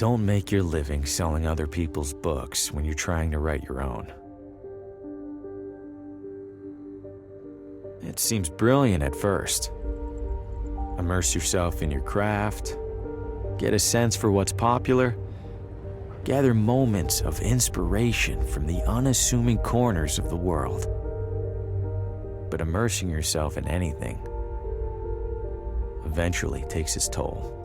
Don't make your living selling other people's books when you're trying to write your own. It seems brilliant at first. Immerse yourself in your craft, get a sense for what's popular, gather moments of inspiration from the unassuming corners of the world. But immersing yourself in anything eventually takes its toll.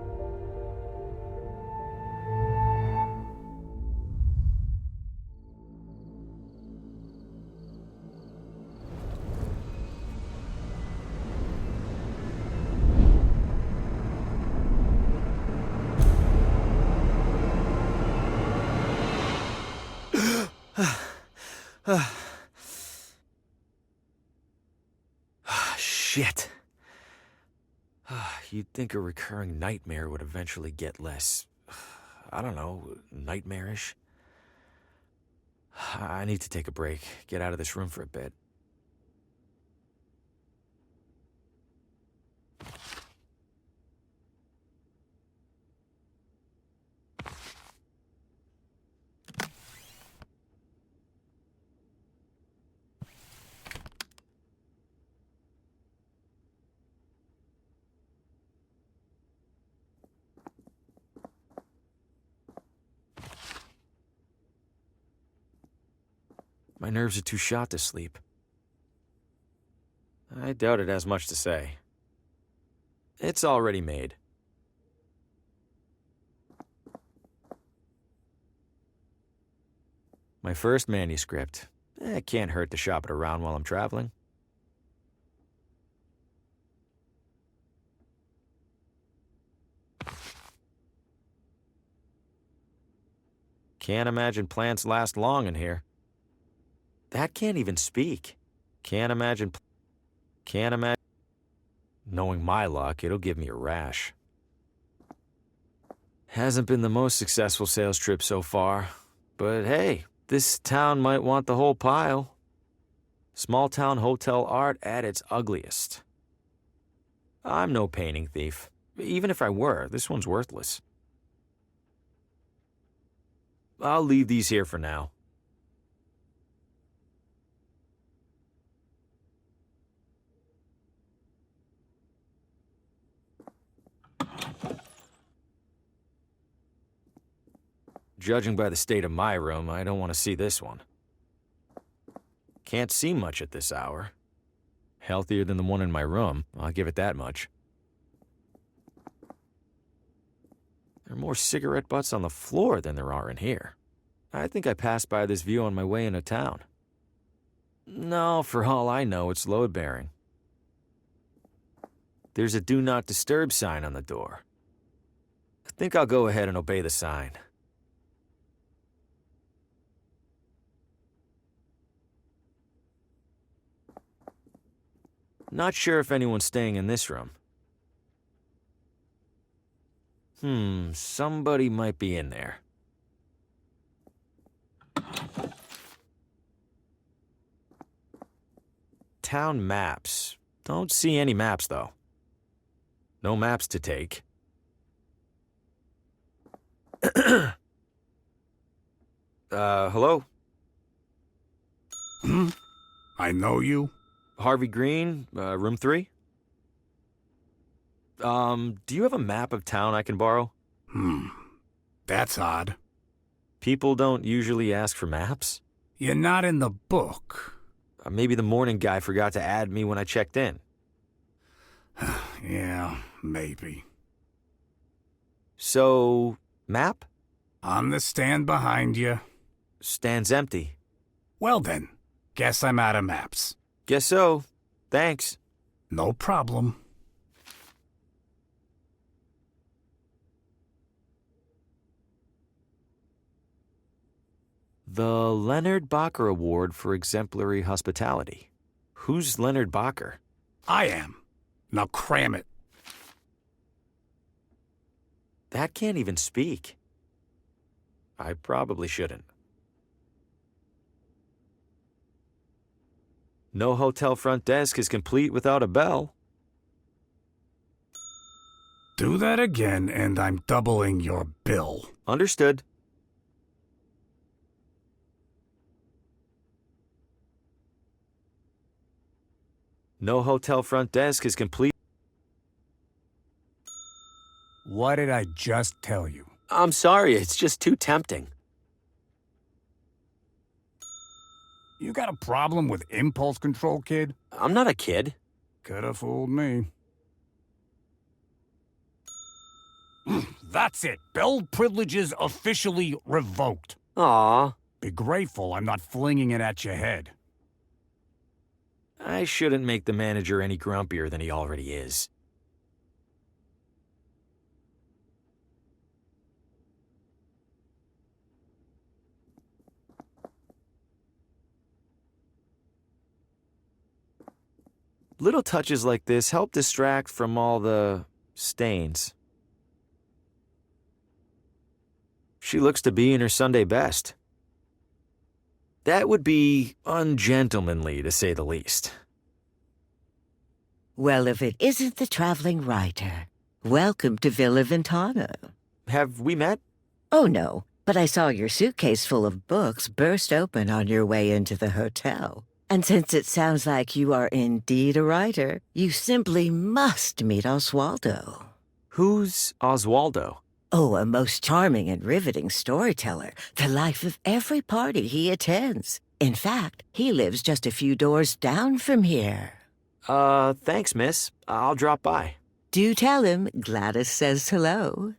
Shit. You'd think a recurring nightmare would eventually get less, I don't know, nightmarish. I need to take a break, get out of this room for a bit. My nerves are too shot to sleep. I doubt it has much to say. It's already made. My first manuscript. It can't hurt to shop it around while I'm traveling. Can't imagine plants last long in here. That can't even speak. Can't imagine. Knowing my luck, it'll give me a rash. Hasn't been the most successful sales trip so far, but hey, this town might want the whole pile. Small town hotel art at its ugliest. I'm no painting thief. Even if I were, this one's worthless. I'll leave these here for now. Judging by the state of my room, I don't want to see this one. Can't see much at this hour. Healthier than the one in my room, I'll give it that much. There are more cigarette butts on the floor than there are in here. I think I passed by this view on my way into town. No, for all I know, it's load-bearing. There's a Do Not Disturb sign on the door. I think I'll go ahead and obey the sign. Not sure if anyone's staying in this room. Somebody might be in there. Town maps. Don't see any maps, though. No maps to take. Hello? I know you. Harvey Green, room 3? Do you have a map of town I can borrow? That's odd. People don't usually ask for maps. You're not in the book. Maybe the morning guy forgot to add me when I checked in. Yeah, maybe. So, map? On the stand behind you. Stand's empty. Well then, guess I'm out of maps. Guess so. Thanks. No problem. The Leonard Bacher Award for Exemplary Hospitality. Who's Leonard Bacher? I am. Now cram it. That can't even speak. I probably shouldn't. No hotel front desk is complete without a bell. Do that again, and I'm doubling your bill. Understood. No hotel front desk is complete. What did I just tell you? I'm sorry, it's just too tempting. You got a problem with impulse control, kid? I'm not a kid. Could've fooled me. That's it. Bill privileges officially revoked. Aw. Be grateful I'm not flinging it at your head. I shouldn't make the manager any grumpier than he already is. Little touches like this help distract from all the stains. She looks to be in her Sunday best. That would be ungentlemanly, to say the least. Well, if it isn't the traveling writer, welcome to Villa Ventana. Have we met? Oh, no, but I saw your suitcase full of books burst open on your way into the hotel. And since it sounds like you are indeed a writer, you simply must meet Oswaldo. Who's Oswaldo? Oh, a most charming and riveting storyteller, the life of every party he attends. In fact, he lives just a few doors down from here. Thanks, miss. I'll drop by. Do tell him Gladys says hello.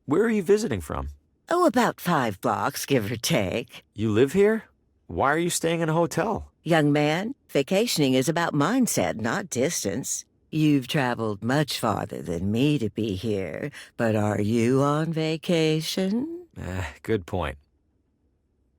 Where are you visiting from? Oh, about 5 blocks, give or take. You live here? Why are you staying in a hotel? Young man, vacationing is about mindset, not distance. You've traveled much farther than me to be here, but are you on vacation? Good point.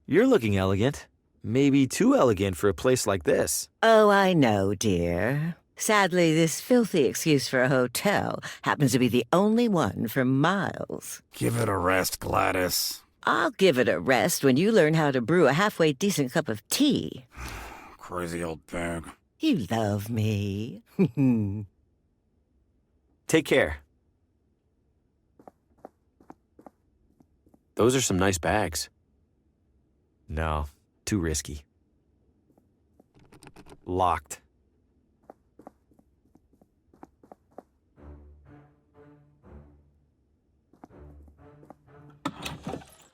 You're looking elegant. Maybe too elegant for a place like this. Oh, I know, dear. Sadly, this filthy excuse for a hotel happens to be the only one for miles. Give it a rest, Gladys. I'll give it a rest when you learn how to brew a halfway decent cup of tea. Crazy old bag. You love me. Take care. Those are some nice bags. No, too risky. Locked.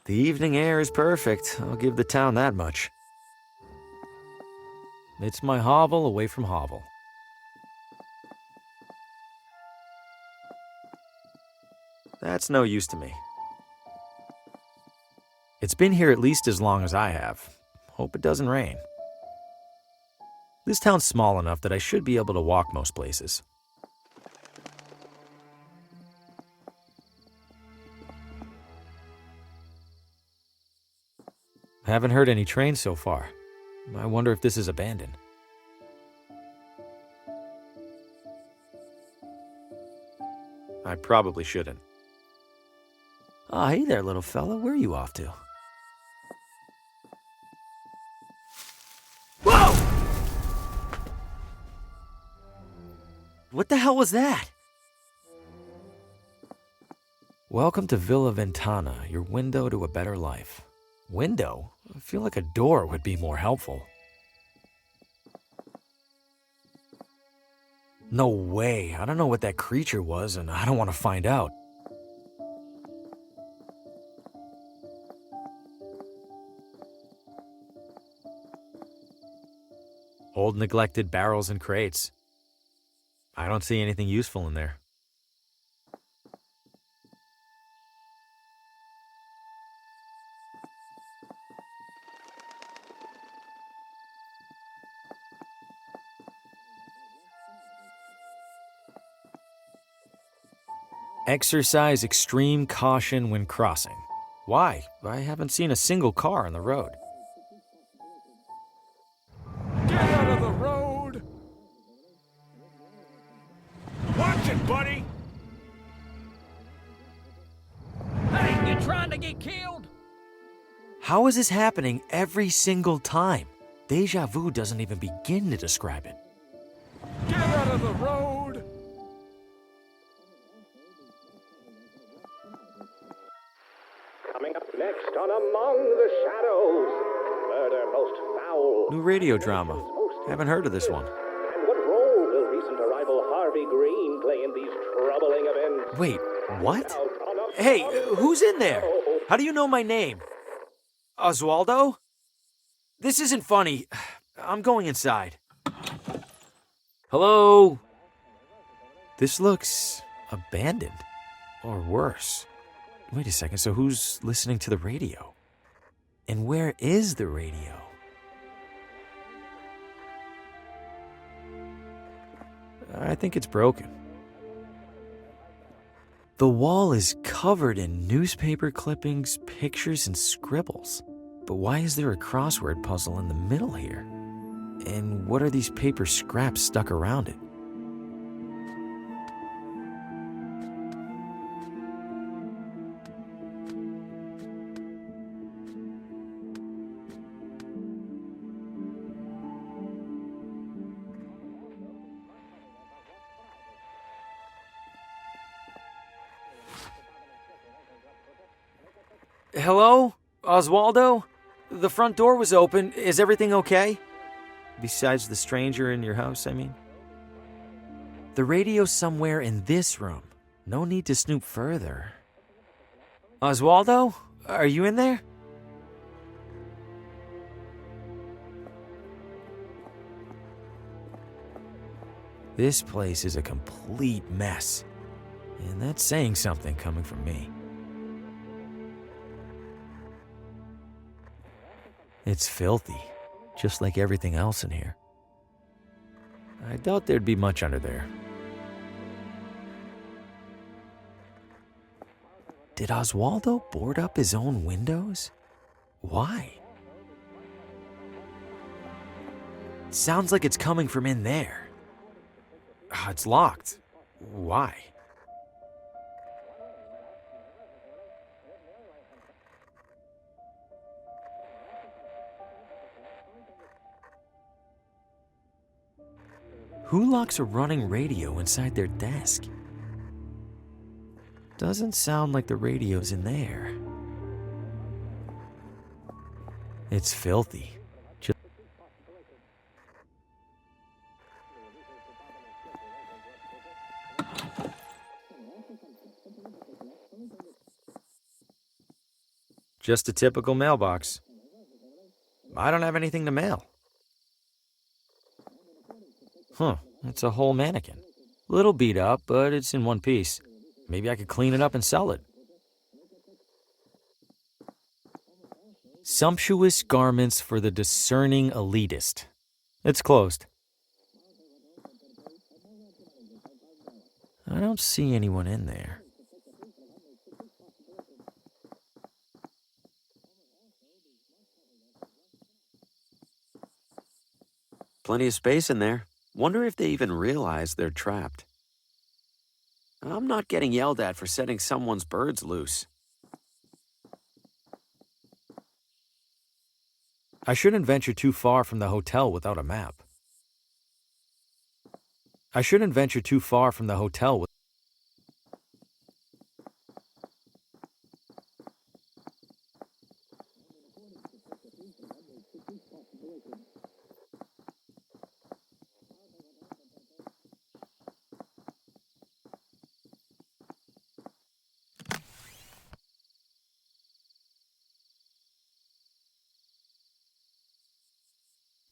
The evening air is perfect. I'll give the town that much. It's my hovel away from hovel. That's no use to me. It's been here at least as long as I have. Hope it doesn't rain. This town's small enough that I should be able to walk most places. Haven't heard any trains so far. I wonder if this is abandoned. I probably shouldn't. Oh, hey there, little fella. Where are you off to? Whoa! What the hell was that? Welcome to Villa Ventana, your window to a better life. Window? I feel like a door would be more helpful. No way. I don't know what that creature was, and I don't want to find out. Old neglected barrels and crates. I don't see anything useful in there. Exercise extreme caution when crossing. Why? I haven't seen a single car on the road. Get out of the road! Watch it, buddy! Hey, you trying to get killed? How is this happening every single time? Deja vu doesn't even begin to describe it. Get out of the road! next on Among the Shadows? Murder most foul. New radio drama. Haven't heard of this one. And what role will recent arrival Harvey Green play in these troubling events? Wait, what? Hey, who's in there? How do you know my name? Oswaldo? This isn't funny. I'm going inside. Hello? This looks abandoned. Or worse. Wait a second, so who's listening to the radio? And where is the radio? I think it's broken. The wall is covered in newspaper clippings, pictures, and scribbles. But why is there a crossword puzzle in the middle here? And what are these paper scraps stuck around it? Hello? Oswaldo? The front door was open. Is everything okay? Besides the stranger in your house, I mean. The radio's somewhere in this room. No need to snoop further. Oswaldo? Are you in there? This place is a complete mess. And that's saying something coming from me. It's filthy, just like everything else in here. I doubt there'd be much under there. Did Oswaldo board up his own windows? Why? Sounds like it's coming from in there. It's locked. Why? Who locks a running radio inside their desk? Doesn't sound like the radio's in there. It's filthy. Just a typical mailbox. I don't have anything to mail. Huh, it's a whole mannequin. Little beat up, but it's in one piece. Maybe I could clean it up and sell it. Sumptuous garments for the discerning elitist. It's closed. I don't see anyone in there. Plenty of space in there. Wonder if they even realize they're trapped. I'm not getting yelled at for setting someone's birds loose. I shouldn't venture too far from the hotel without a map. I shouldn't venture too far from the hotel with...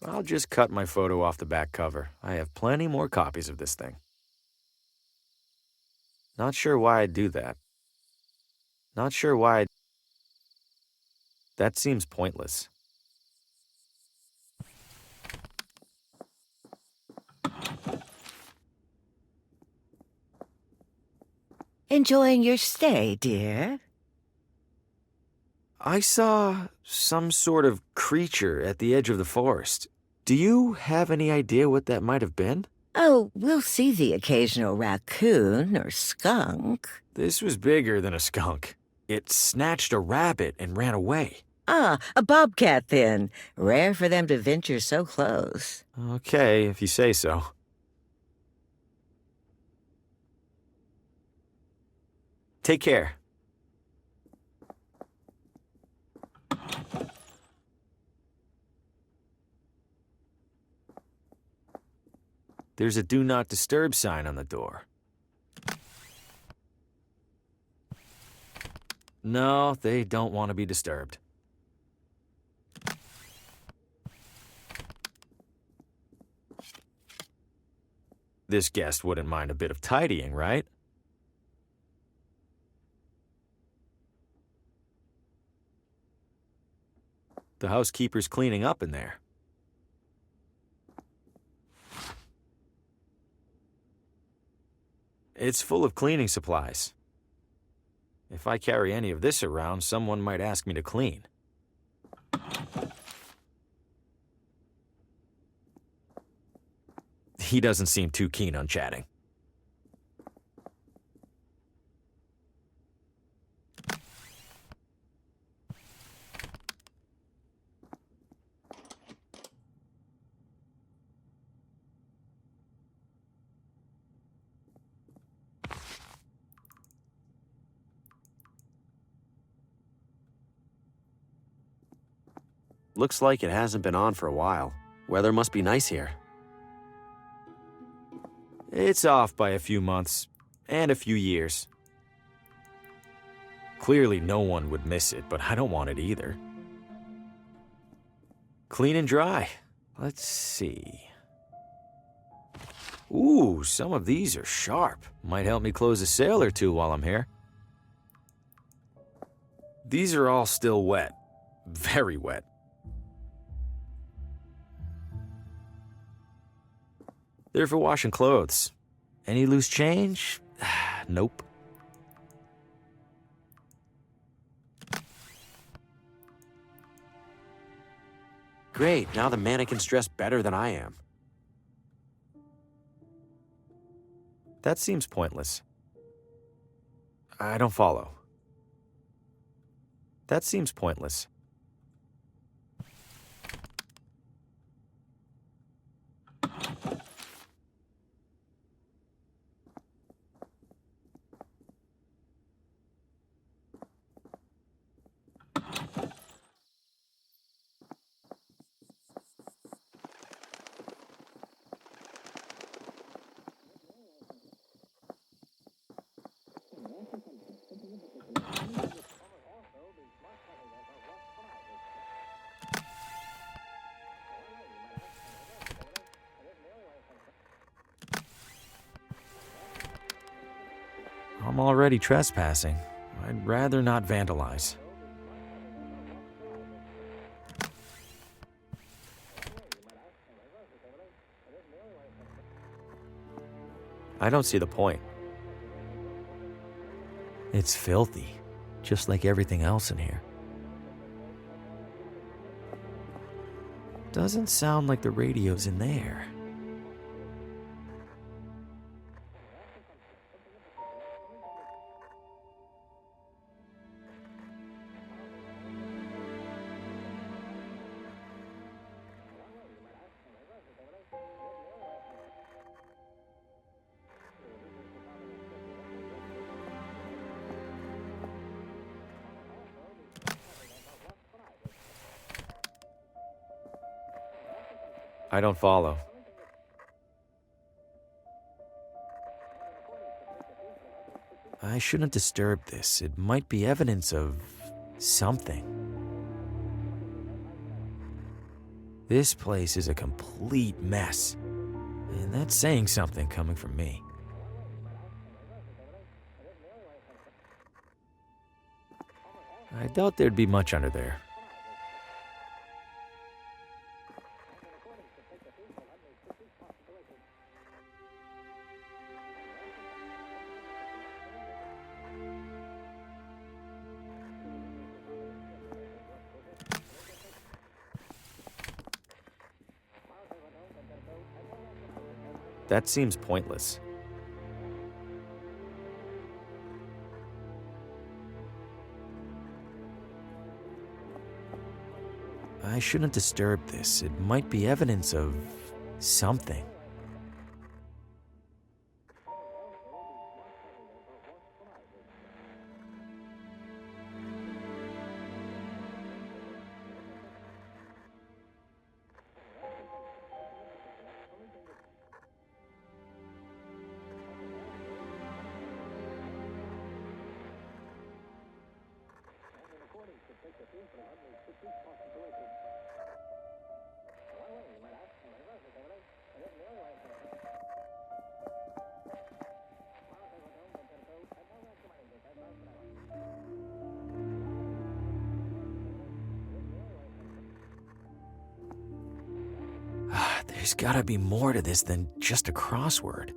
I'll just cut my photo off the back cover. I have plenty more copies of this thing. Not sure why I'd do that. Not sure why I'd... That seems pointless. Enjoying your stay, dear? I saw some sort of creature at the edge of the forest. Do you have any idea what that might have been? Oh, we'll see the occasional raccoon or skunk. This was bigger than a skunk. It snatched a rabbit and ran away. Ah, a bobcat then. Rare for them to venture so close. Okay, if you say so. Take care. There's a do not disturb sign on the door. No, they don't want to be disturbed. This guest wouldn't mind a bit of tidying, right? The housekeeper's cleaning up in there. It's full of cleaning supplies. If I carry any of this around, someone might ask me to clean. He doesn't seem too keen on chatting. Looks like it hasn't been on for a while. Weather must be nice here. It's off by a few months and a few years. Clearly no one would miss it, but I don't want it either. Clean and dry. Let's see. Ooh, some of these are sharp. Might help me close a sale or two while I'm here. These are all still wet. Very wet. They're for washing clothes. Any loose change? Nope. Great, now the mannequin's dressed better than I am. That seems pointless. I don't follow. That seems pointless. I'm already trespassing. I'd rather not vandalize. I don't see the point. It's filthy, just like everything else in here. Doesn't sound like the radio's in there. I don't follow. I shouldn't disturb this. It might be evidence of something. This place is a complete mess. And that's saying something coming from me. I doubt there'd be much under there. That seems pointless. I shouldn't disturb this. It might be evidence of something. There's gotta be more to this than just a crossword.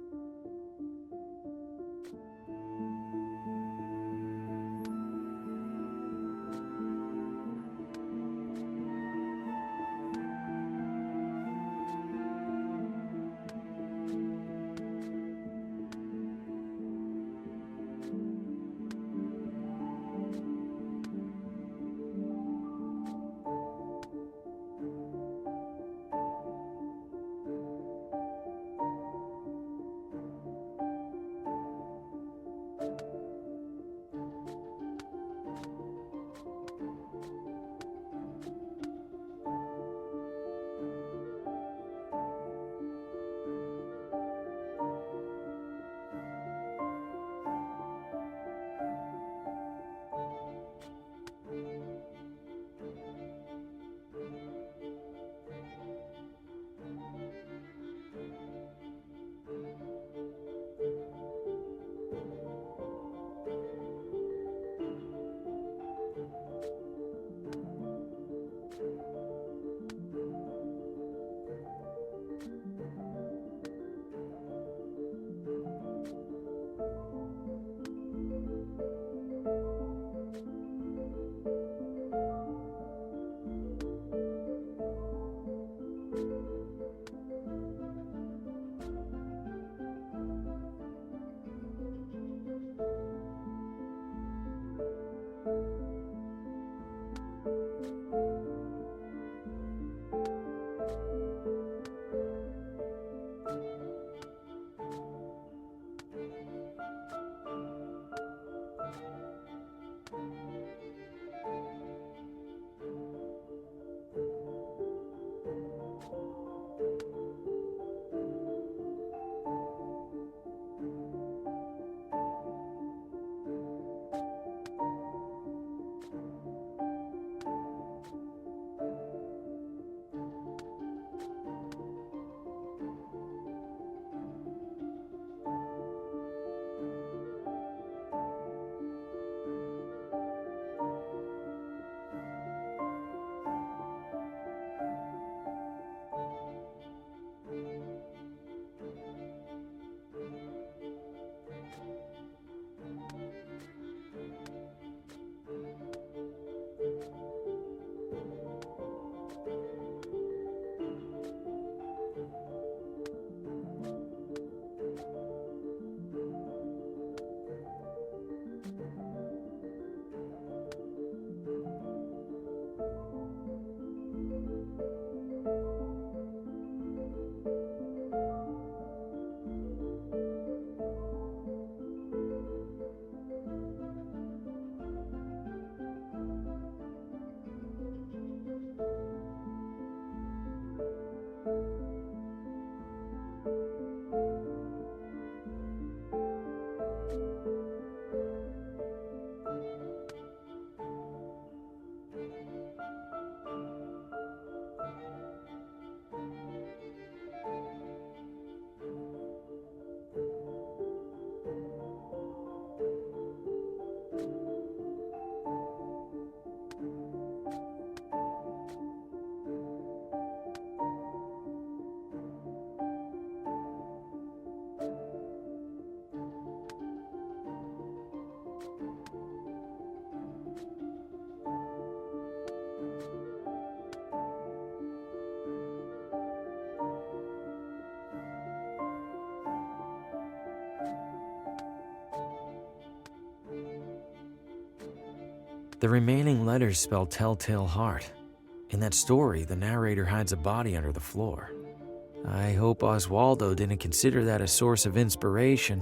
The remaining letters spell telltale heart. In that story, the narrator hides a body under the floor. I hope Oswaldo didn't consider that a source of inspiration.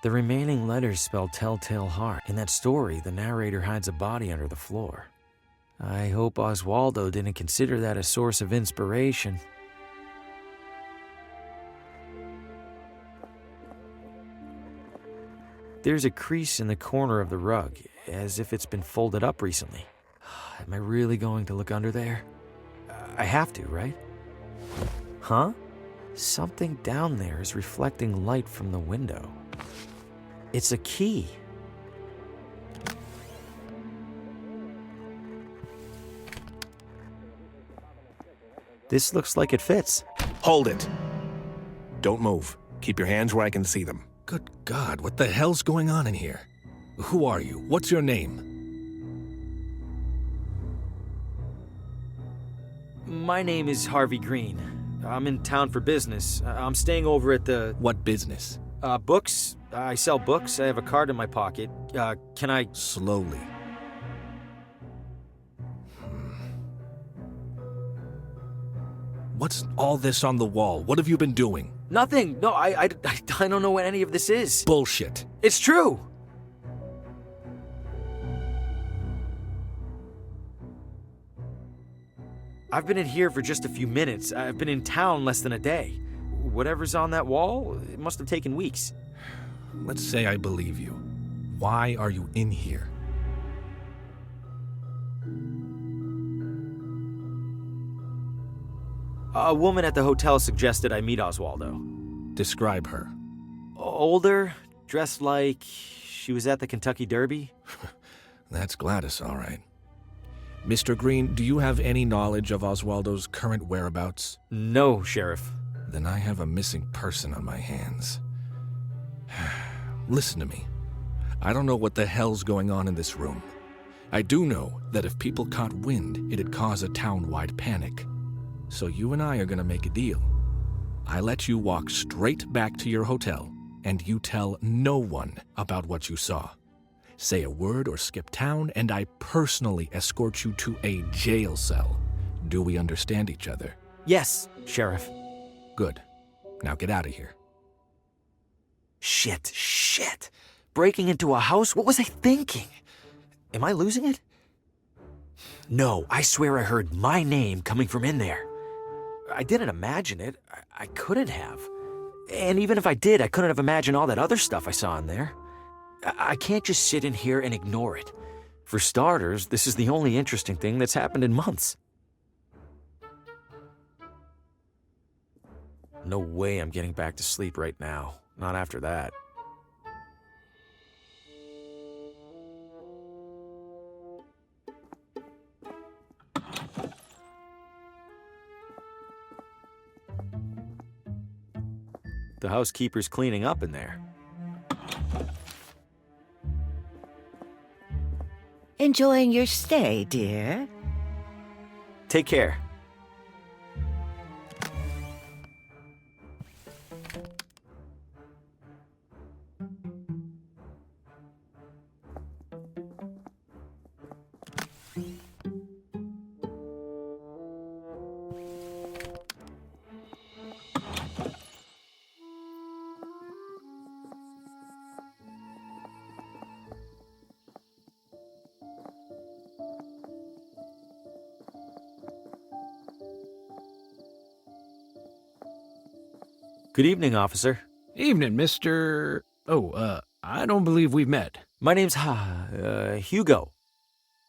The remaining letters spell telltale heart. In that story, the narrator hides a body under the floor. I hope Oswaldo didn't consider that a source of inspiration. There's a crease in the corner of the rug, as if it's been folded up recently. Am I really going to look under there? I have to, right? Huh? Something down there is reflecting light from the window. It's a key. This looks like it fits. Hold it. Don't move. Keep your hands where I can see them. Good God, what the hell's going on in here? Who are you? What's your name? My name is Harvey Green. I'm in town for business. I'm staying over at the... What business? Books. I sell books. I have a card in my pocket. Can I... Slowly. What's all this on the wall? What have you been doing? Nothing. No, I don't know what any of this is. Bullshit. It's true. I've been in here for just a few minutes. I've been in town less than a day. Whatever's on that wall, it must have taken weeks. Let's say I believe you. Why are you in here? A woman at the hotel suggested I meet Oswaldo. Describe her. Older, dressed like she was at the Kentucky Derby. That's Gladys, all right. Mr. Green, do you have any knowledge of Oswaldo's current whereabouts? No, Sheriff. Then I have a missing person on my hands. Listen to me. I don't know what the hell's going on in this room. I do know that if people caught wind, it'd cause a town-wide panic. So you and I are gonna make a deal. I let you walk straight back to your hotel, and you tell no one about what you saw. Say a word or skip town, and I personally escort you to a jail cell. Do we understand each other? Yes, Sheriff. Good. Now get out of here. Shit. Breaking into a house? What was I thinking? Am I losing it? No, I swear I heard my name coming from in there. I didn't imagine it. I couldn't have. And even if I did, I couldn't have imagined all that other stuff I saw in there. I can't just sit in here and ignore it. For starters, this is the only interesting thing that's happened in months. No way I'm getting back to sleep right now. Not after that. The housekeeper's cleaning up in there. Enjoying your stay, dear? Take care. Good evening, officer. Evening, Mr. I don't believe we've met. My name's Hugo.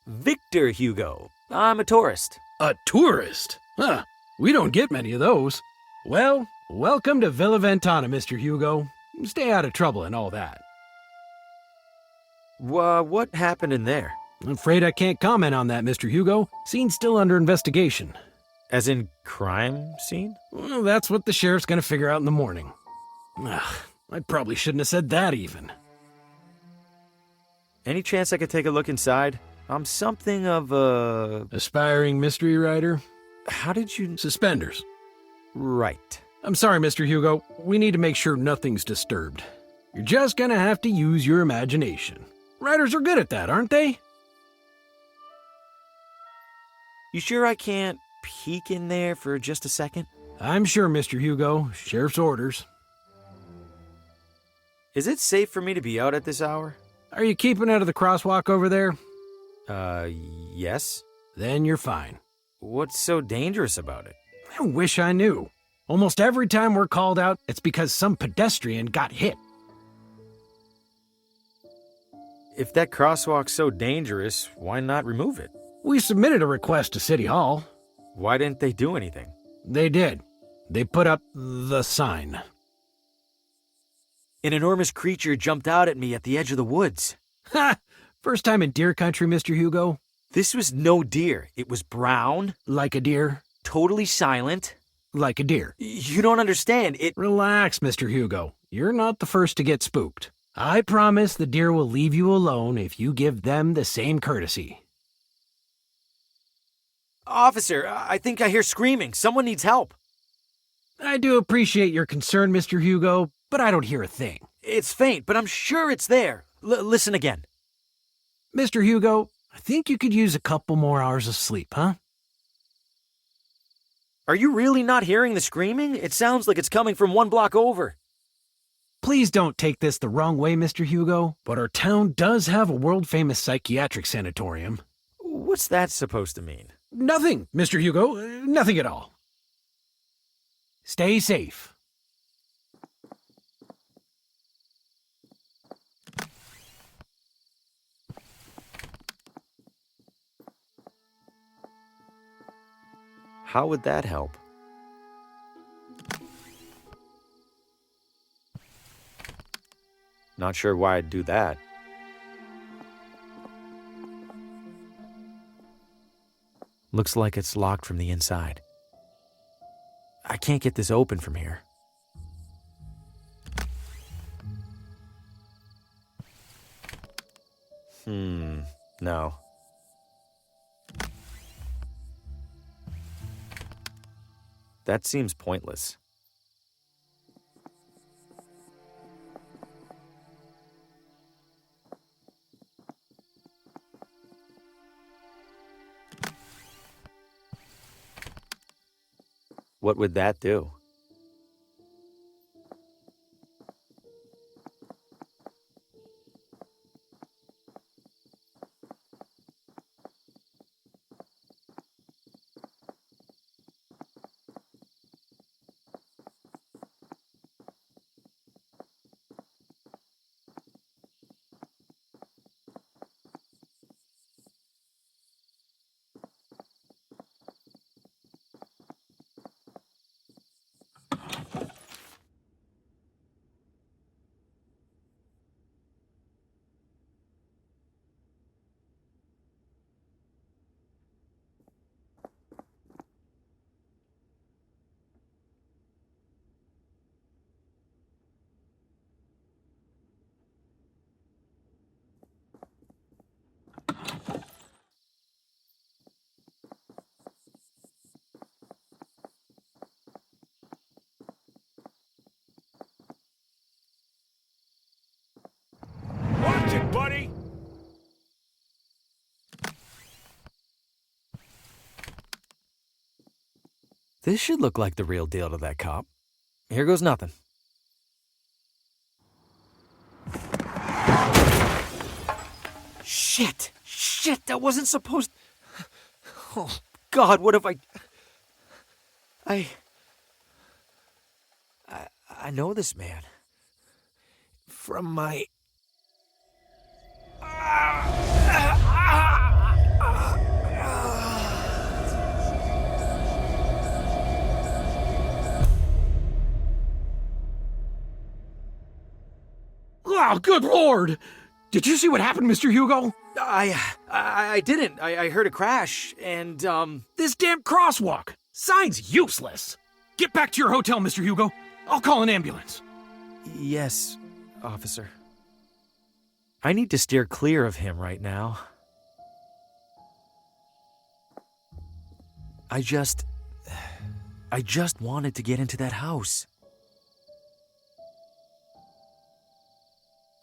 Victor Hugo. I'm a tourist. A tourist? Huh. We don't get many of those. Well, welcome to Villa Ventana, Mr. Hugo. Stay out of trouble and all that. What happened in there? I'm afraid I can't comment on that, Mr. Hugo. Scene's still under investigation. As in crime scene? Well, that's what the sheriff's gonna figure out in the morning. I probably shouldn't have said that even. Any chance I could take a look inside? I'm something of a... Aspiring mystery writer? How did you... Suspenders. Right. I'm sorry, Mr. Hugo. We need to make sure nothing's disturbed. You're just gonna have to use your imagination. Writers are good at that, aren't they? You sure I can't peek in there for just a second? I'm sure, Mr. Hugo. Sheriff's orders. Is it safe for me to be out at this hour? Are you keeping out of the crosswalk over there? Yes. Then you're fine. What's so dangerous about it? I wish I knew. Almost every time we're called out, it's because some pedestrian got hit. If that crosswalk's so dangerous, why not remove it? We submitted a request to City Hall. Why didn't they do anything? They did. They put up the sign. An enormous creature jumped out at me at the edge of the woods. Ha! First time in deer country, Mr. Hugo? This was no deer. It was brown. Like a deer? totally silent. Like a deer. You don't understand. Relax, Mr. Hugo. You're not the first to get spooked. I promise the deer will leave you alone if you give them the same courtesy. Officer, I think I hear screaming. Someone needs help. I do appreciate your concern, Mr. Hugo, but I don't hear a thing. It's faint, but I'm sure it's there. Listen again. Mr. Hugo, I think you could use a couple more hours of sleep, huh? Are you really not hearing the screaming? It sounds like it's coming from 1 block over. Please don't take this the wrong way, Mr. Hugo, but our town does have a world-famous psychiatric sanatorium. What's that supposed to mean? Nothing, Mr. Hugo. Nothing at all. Stay safe. How would that help? Not sure why I'd do that. Looks like it's locked from the inside. I can't get this open from here. No. That seems pointless. What would that do? Watch it, buddy! This should look like the real deal to that cop. Here goes nothing. Shit! Shit, that wasn't supposed... Oh, God, what have I know this man. From my... Oh, good Lord! Did you see what happened, Mr. Hugo? I didn't. I heard a crash, and, This damn crosswalk! Sign's useless! Get back to your hotel, Mr. Hugo. I'll call an ambulance. Yes, officer. I need to steer clear of him right now. I just wanted to get into that house.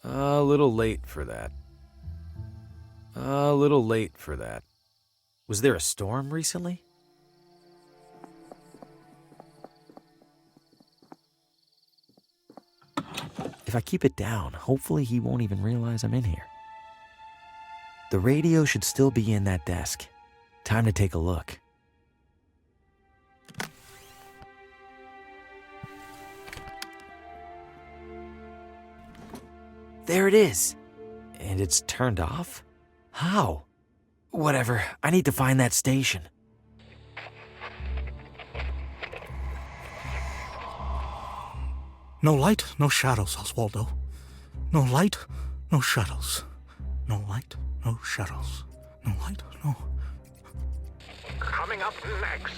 A little late for that. Was there a storm recently? If I keep it down, hopefully he won't even realize I'm in here. The radio should still be in that desk. Time to take a look. There it is. And it's turned off? How? Whatever, I need to find that station. No light, no shadows, Oswaldo. No light, no shadows. No light, no shadows. No light, no... Coming up next,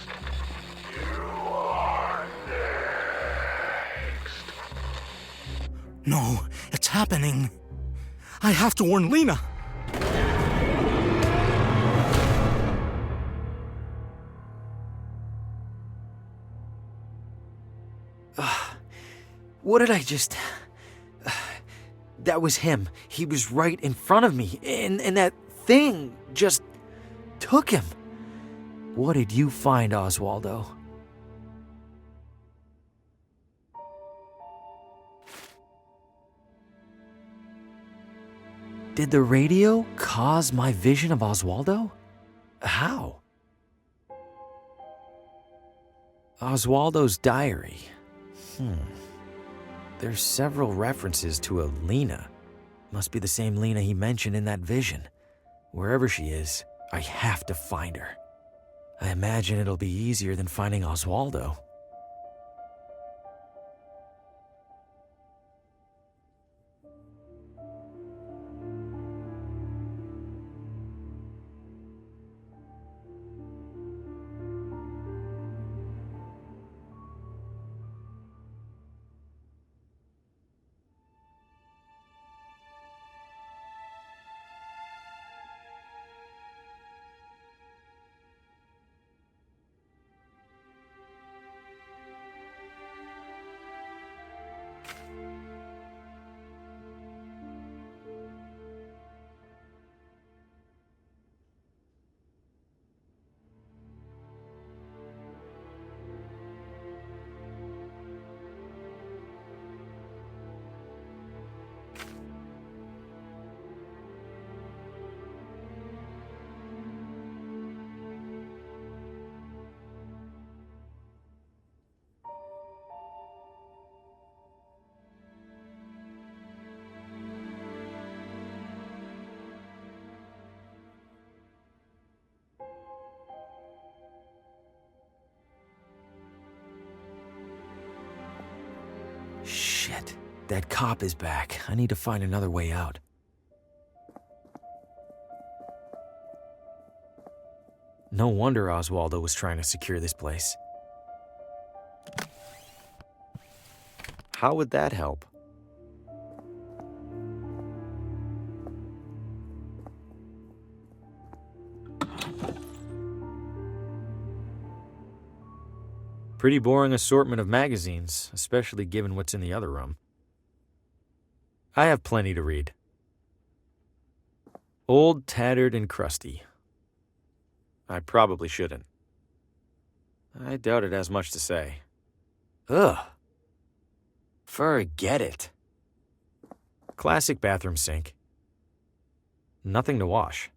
No, it's happening. I have to warn Lena. What did I just... That was him. He was right in front of me, and that thing just took him. What did you find, Oswaldo? Did the radio cause my vision of Oswaldo? How? Oswaldo's diary. There's several references to a Lena. Must be the same Lena he mentioned in that vision. Wherever she is, I have to find her. I imagine it'll be easier than finding Oswaldo. Shit, that cop is back. I need to find another way out. No wonder Oswaldo was trying to secure this place. How would that help? Pretty boring assortment of magazines, especially given what's in the other room. I have plenty to read. Old, tattered, and crusty. I probably shouldn't. I doubt it has much to say. Ugh. Forget it. Classic bathroom sink. Nothing to wash.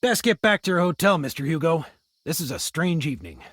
Best get back to your hotel, Mr. Hugo. This is a strange evening.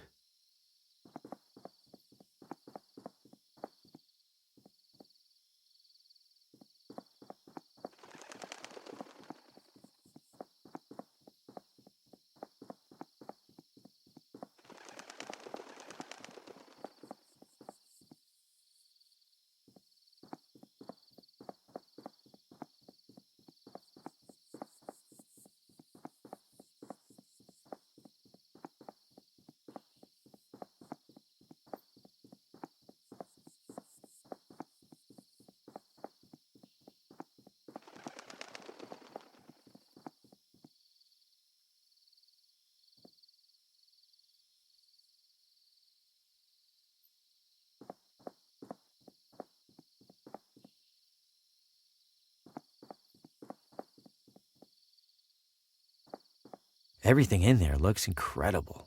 Everything in there looks incredible.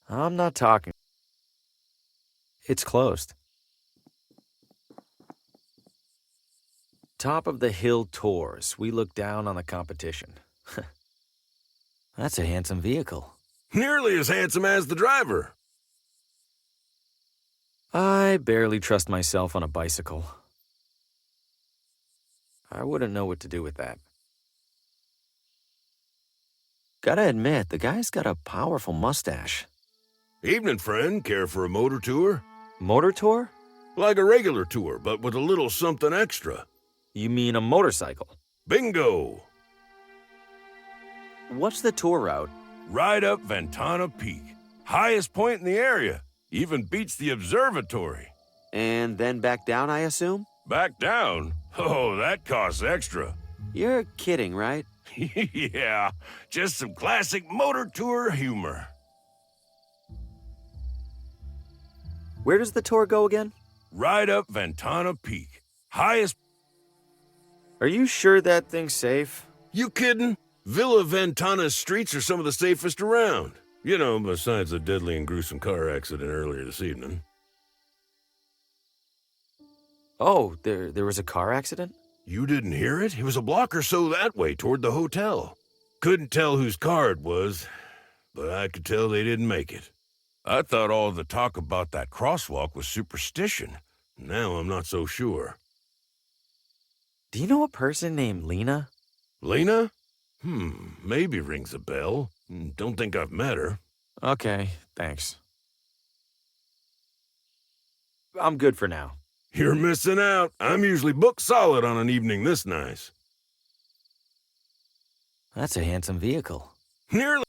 I'm not talking. It's closed. Top of the hill tours. We look down on the competition. That's a handsome vehicle. Nearly as handsome as the driver. I barely trust myself on a bicycle. I wouldn't know what to do with that. Gotta admit, the guy's got a powerful mustache. Evening, friend. Care for a motor tour? Motor tour? Like a regular tour, but with a little something extra. You mean a motorcycle? Bingo! What's the tour route? Right up Ventana Peak. Highest point in the area. Even beats the observatory. And then back down, I assume? Back down? Oh, that costs extra. You're kidding, right? Yeah, just some classic motor tour humor. Where does the tour go again? Right up Ventana Peak. Highest... Are you sure that thing's safe? You kidding? Villa Ventana's streets are some of the safest around. You know, besides the deadly and gruesome car accident earlier this evening. Oh, there was a car accident? You didn't hear it? It was a block or so that way, toward the hotel. Couldn't tell whose car it was, but I could tell they didn't make it. I thought all the talk about that crosswalk was superstition. Now I'm not so sure. Do you know a person named Lena? Lena? Maybe rings a bell. Don't think I've met her. Okay, thanks. I'm good for now. You're missing out. I'm usually booked solid on an evening this nice. That's a handsome vehicle. Nearly.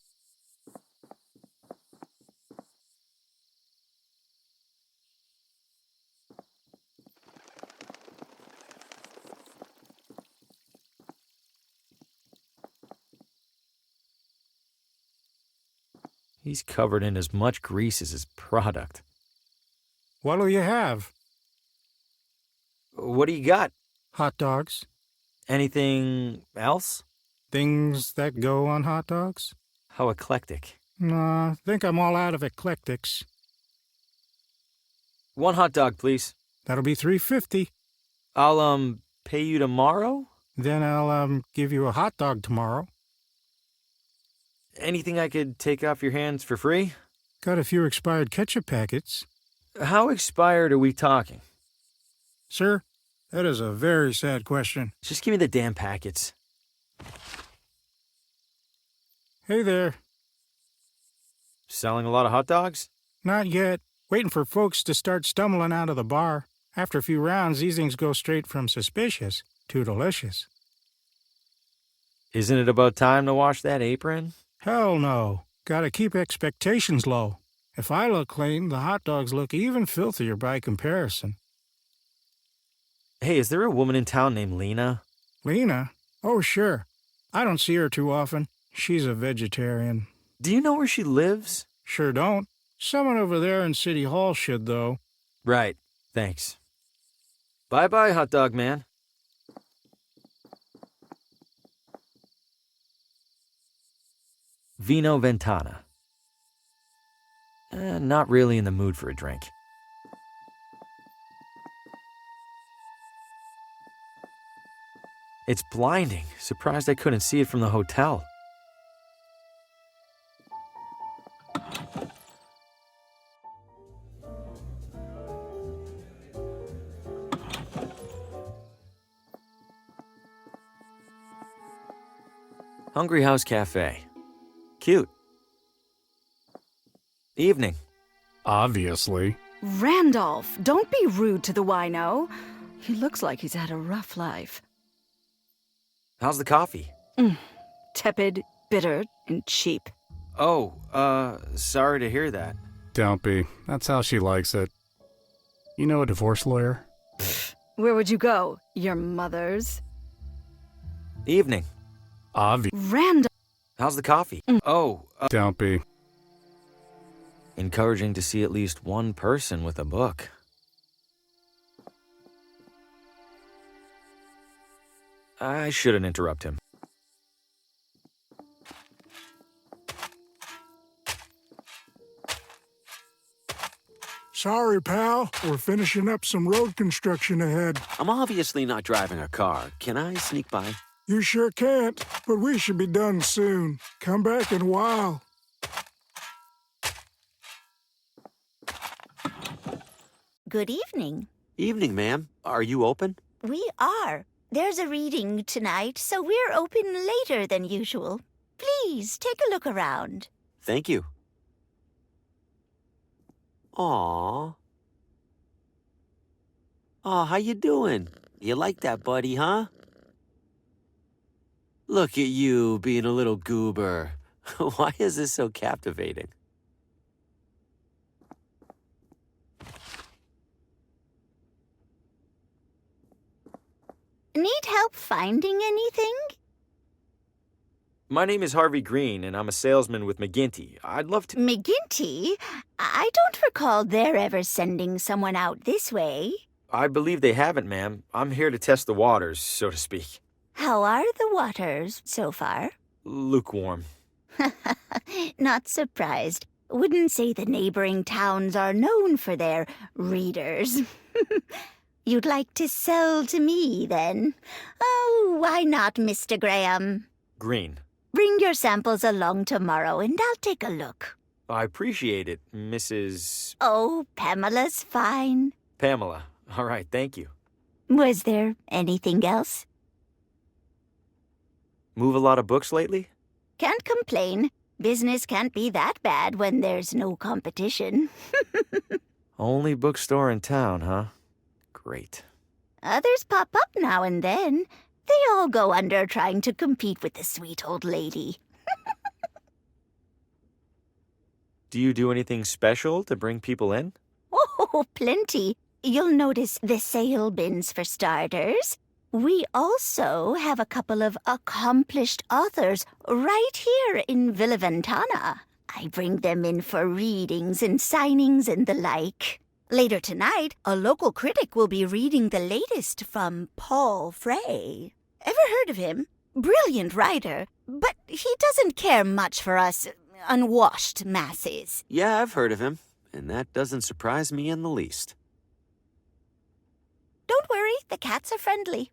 He's covered in as much grease as his product. What'll you have? What do you got? Hot dogs? Anything else? Things that go on hot dogs? How eclectic. Nah, think I'm all out of eclectics. One hot dog, please. That'll be $3.50. I'll, pay you tomorrow? Then I'll, give you a hot dog tomorrow. Anything I could take off your hands for free? Got a few expired ketchup packets. How expired are we talking? Sir, that is a very sad question. Just give me the damn packets. Hey there. Selling a lot of hot dogs? Not yet. Waiting for folks to start stumbling out of the bar. After a few rounds, these things go straight from suspicious to delicious. Isn't it about time to wash that apron? Hell no. Gotta keep expectations low. If I look clean, the hot dogs look even filthier by comparison. Hey, is there a woman in town named Lena? Lena? Oh, sure. I don't see her too often. She's a vegetarian. Do you know where she lives? Sure don't. Someone over there in City Hall should, though. Right. Thanks. Bye-bye, hot dog man. Vino Ventana. Not really in the mood for a drink. It's blinding. Surprised I couldn't see it from the hotel. Hungry House Cafe. Cute. Evening. Obviously. Randolph, don't be rude to the wino. He looks like he's had a rough life. How's the coffee? Tepid, bitter, and cheap. Oh, sorry to hear that. Don't be. That's how she likes it. You know a divorce lawyer? Where would you go? Your mother's? Evening. Randolph. How's the coffee? Oh, Don't be. encouraging to see at least one person with a book. I shouldn't interrupt him. Sorry, pal. We're finishing up some road construction ahead. I'm obviously not driving a car. Can I sneak by? You sure can't, but we should be done soon. Come back in a while. Good evening. Evening, ma'am. Are you open? We are. There's a reading tonight, so we're open later than usual. Please, take a look around. Thank you. Aw. Aw, how you doing? You like that, buddy, huh? Look at you being a little goober. Why is this so captivating? Need help finding anything? My name is Harvey Green, and I'm a salesman with McGinty. I'd love to... McGinty? I don't recall their ever sending someone out this way. I believe they haven't, ma'am. I'm here to test the waters, so to speak. How are the waters so far? Lukewarm. Not surprised. Wouldn't say the neighboring towns are known for their readers. You'd like to sell to me, then? Oh, why not, Mr. Graham? Green. Bring your samples along tomorrow, and I'll take a look. I appreciate it, Mrs. Oh, Pamela's fine. Pamela. All right, thank you. Was there anything else? Move a lot of books lately? Can't complain. Business can't be that bad when there's no competition. Only bookstore in town, huh? Great. Others pop up now and then. They all go under trying to compete with the sweet old lady. Do you do anything special to bring people in? Oh, plenty. You'll notice the sale bins for starters. We also have a couple of accomplished authors right here in Villa Ventana. I bring them in for readings and signings and the like. Later tonight, a local critic will be reading the latest from Paul Frey. Ever heard of him? Brilliant writer, but he doesn't care much for us unwashed masses. Yeah, I've heard of him, and that doesn't surprise me in the least. Don't worry, the cats are friendly.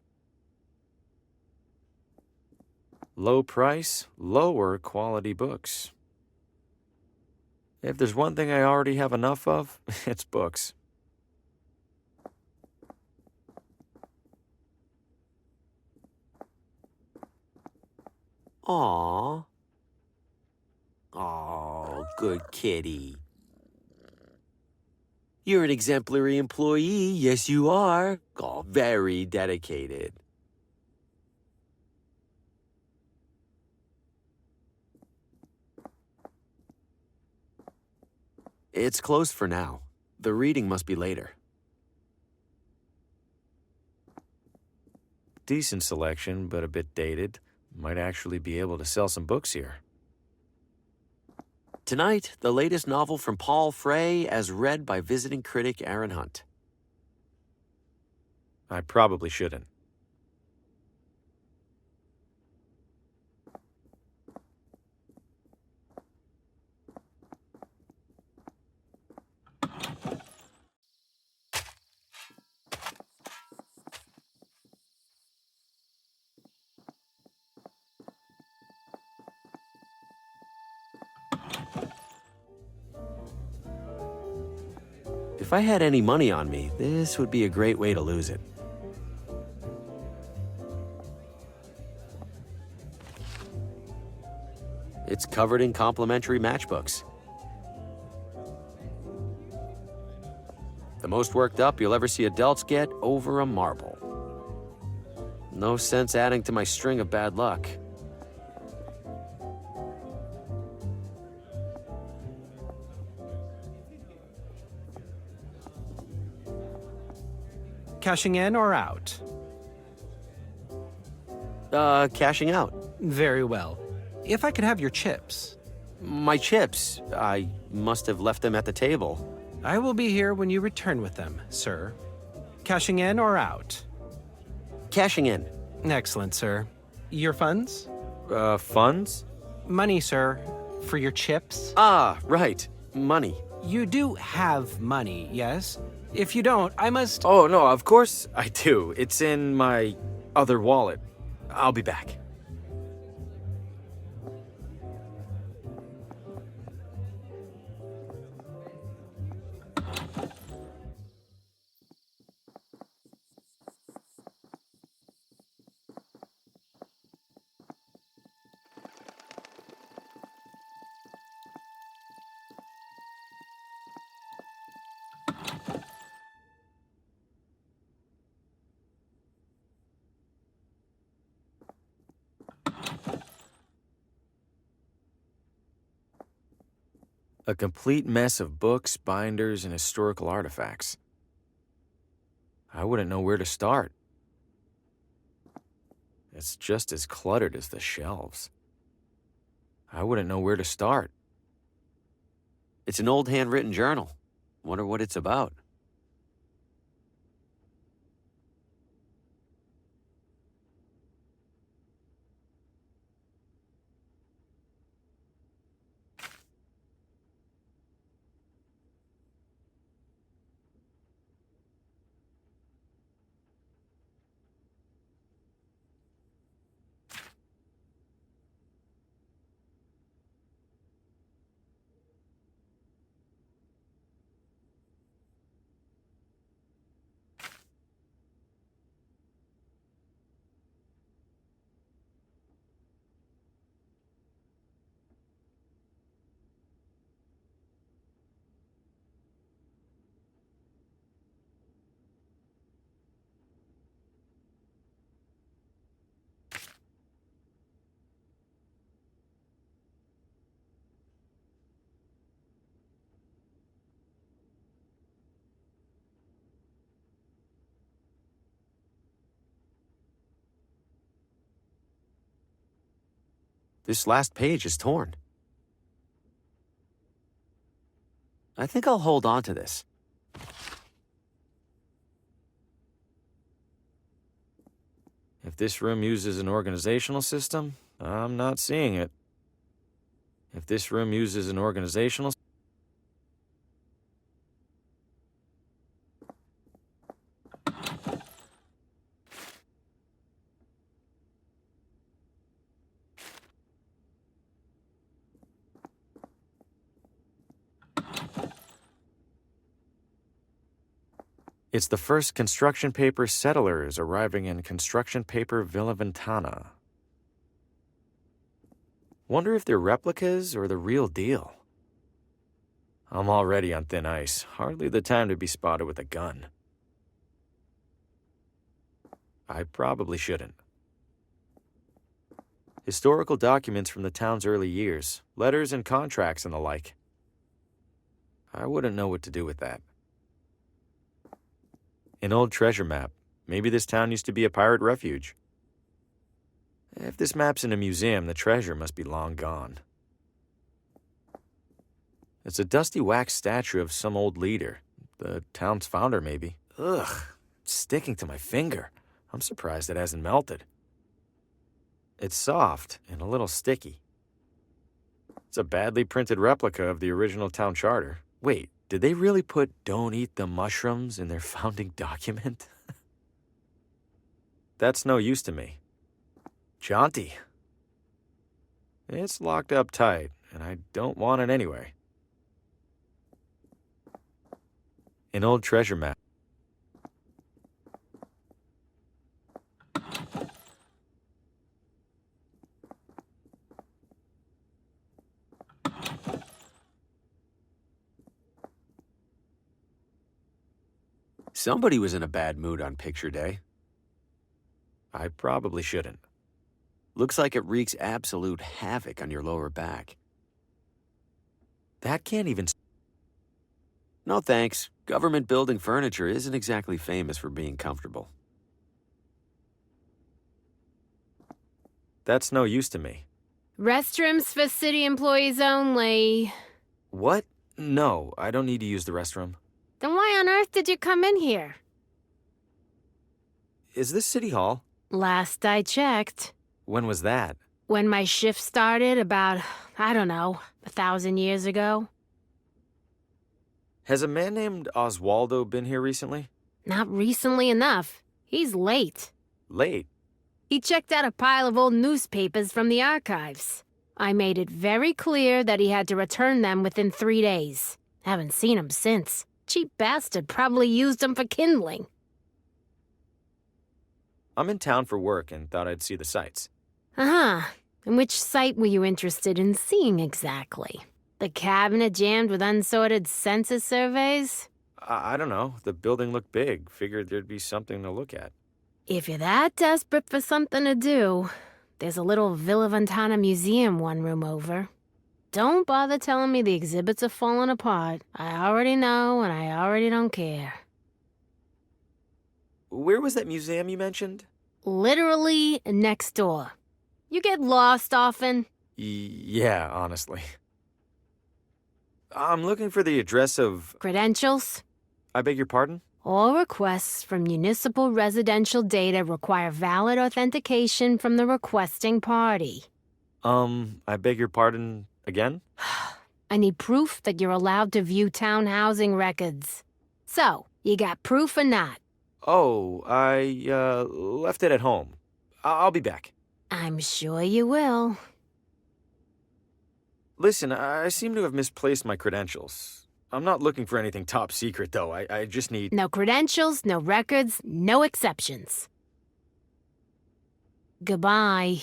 Low price, lower quality books. If there's one thing I already have enough of, it's books. Aw. Oh, good kitty. You're an exemplary employee, yes you are. Oh, very dedicated. It's closed for now. The reading must be later. Decent selection, but a bit dated. Might actually be able to sell some books here. Tonight, the latest novel from Paul Frey as read by visiting critic Aaron Hunt. I probably shouldn't. If I had any money on me, this would be a great way to lose it. It's covered in complimentary matchbooks. The most worked up you'll ever see adults get over a marble. No sense adding to my string of bad luck. Cashing in or out? Cashing out. Very well. If I could have your chips. My chips? I must have left them at the table. I will be here when you return with them, sir. Cashing in or out? Cashing in. Excellent, sir. Your funds? Funds? Money, sir. For your chips? Ah, right. Money. You do have money, yes? If you don't, I must... Oh, no, of course I do. It's in my other wallet. I'll be back. A complete mess of books, binders, and historical artifacts. I wouldn't know where to start. It's just as cluttered as the shelves. I wouldn't know where to start. It's an old handwritten journal. Wonder what it's about. This last page is torn. I think I'll hold on to this. If this room uses an organizational system, I'm not seeing it. If this room uses an organizational... It's the first construction paper settlers arriving in construction paper Villa Ventana. Wonder if they're replicas or the real deal. I'm already on thin ice. Hardly the time to be spotted with a gun. I probably shouldn't. Historical documents from the town's early years, letters and contracts and the like. I wouldn't know what to do with that. An old treasure map. Maybe this town used to be a pirate refuge. If this map's in a museum, the treasure must be long gone. It's a dusty wax statue of some old leader. The town's founder, maybe. Ugh, it's sticking to my finger. I'm surprised it hasn't melted. It's soft and a little sticky. It's a badly printed replica of the original town charter. Wait, did they really put "don't eat the mushrooms" in their founding document? That's no use to me. Jaunty. It's locked up tight, and I don't want it anyway. An old treasure map. Somebody was in a bad mood on picture day. I probably shouldn't. Looks like it wreaks absolute havoc on your lower back. That can't even... No thanks. Government building furniture isn't exactly famous for being comfortable. That's no use to me. Restrooms for city employees only. What? No, I don't need to use the restroom. Then why on earth did you come in here? Is this City Hall? Last I checked. When was that? When my shift started about, I don't know, 1,000 years ago. Has a man named Oswaldo been here recently? Not recently enough. He's late. Late? He checked out a pile of old newspapers from the archives. I made it very clear that he had to return them within 3 days. Haven't seen him since. Cheap bastard probably used them for kindling. I'm in town for work and thought I'd see the sights. Uh-huh. And which site were you interested in seeing exactly? The cabinet jammed with unsorted census surveys? I don't know. The building looked big. Figured there'd be something to look at. If you're that desperate for something to do, there's a little Villa Ventana museum one room over. Don't bother telling me the exhibits are falling apart. I already know, and I already don't care. Where was that museum you mentioned? Literally next door. You get lost often? Yeah, honestly. I'm looking for the address of... Credentials? I beg your pardon? All requests for municipal residential data require valid authentication from the requesting party. I beg your pardon again? I need proof that you're allowed to view town housing records. So, you got proof or not? Oh, I, left it at home. I'll be back. I'm sure you will. Listen, I seem to have misplaced my credentials. I'm not looking for anything top secret, though. I just need... No credentials, no records, no exceptions. Goodbye.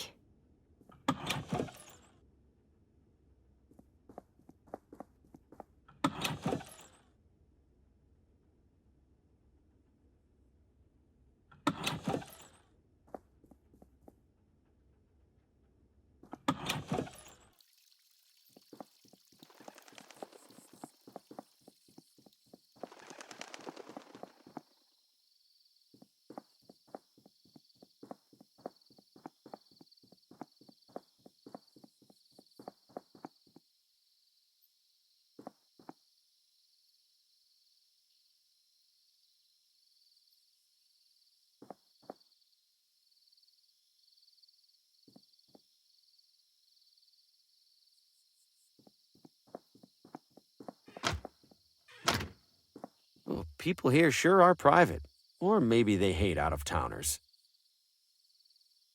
Well, people here sure are private. Or maybe they hate out-of-towners.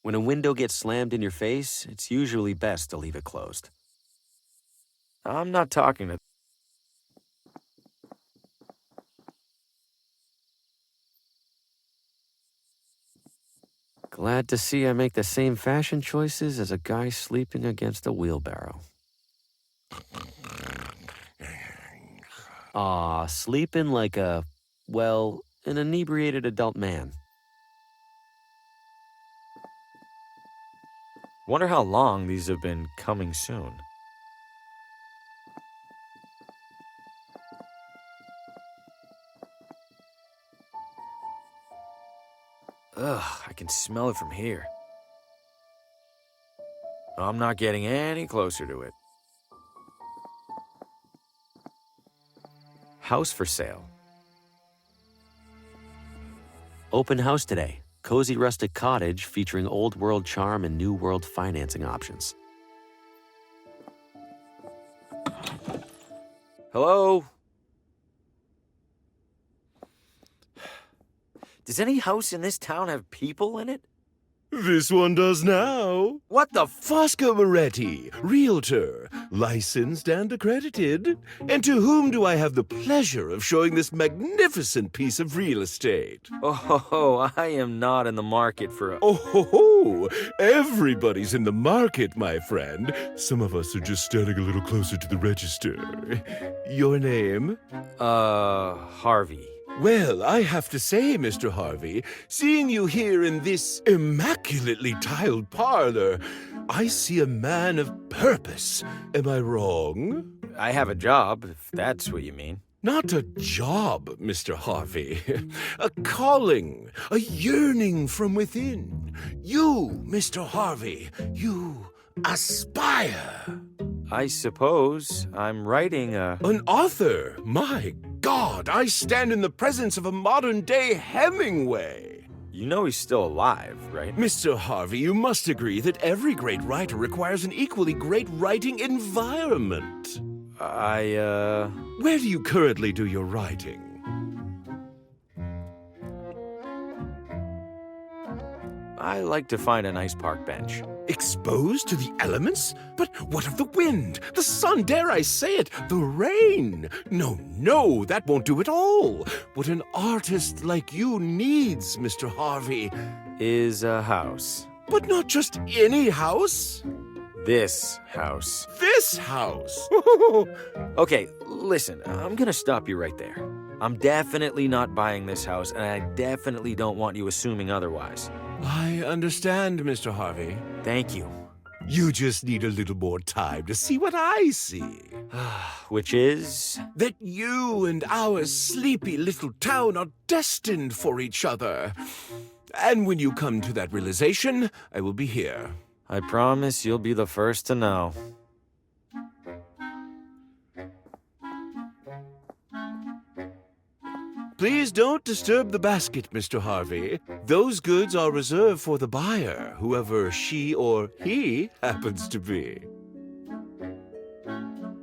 When a window gets slammed in your face, it's usually best to leave it closed. I'm not talking to... Glad to see I make the same fashion choices as a guy sleeping against a wheelbarrow. Aw, sleeping like a, well, an inebriated adult man. Wonder how long these have been coming soon. Ugh, I can smell it from here. I'm not getting any closer to it. House for sale. Open house today. Cozy rustic cottage featuring old world charm and new world financing options. Hello? Does any house in this town have people in it? This one does now. What the Fosco Moretti, realtor, licensed and accredited. And to whom do I have the pleasure of showing this magnificent piece of real estate? Oh, I am not in the market for a... Oh, everybody's in the market, my friend. Some of us are just standing a little closer to the register. Your name? Harvey. Well, I have to say, Mr. Harvey, seeing you here in this immaculately tiled parlor, I see a man of purpose. Am I wrong? I have a job, if that's what you mean. Not a job, Mr. Harvey. A calling, a yearning from within. You, Mr. Harvey, you aspire. I suppose I'm writing a... An author? My God, I stand in the presence of a modern-day Hemingway. You know he's still alive, right? Mr. Harvey, you must agree that every great writer requires an equally great writing environment. Where do you currently do your writing? I like to find a nice park bench. Exposed to the elements? But what of the wind, the sun, dare I say it, the rain? No, that won't do at all. What an artist like you needs, Mr. Harvey, is a house. But not just any house. This house. This house? Okay, listen, I'm gonna stop you right there. I'm definitely not buying this house, and I definitely don't want you assuming otherwise. I understand, Mr. Harvey. Thank you. You just need a little more time to see what I see. Which is? That you and our sleepy little town are destined for each other. And when you come to that realization, I will be here. I promise you'll be the first to know. Please don't disturb the basket, Mr. Harvey. Those goods are reserved for the buyer, whoever she or he happens to be.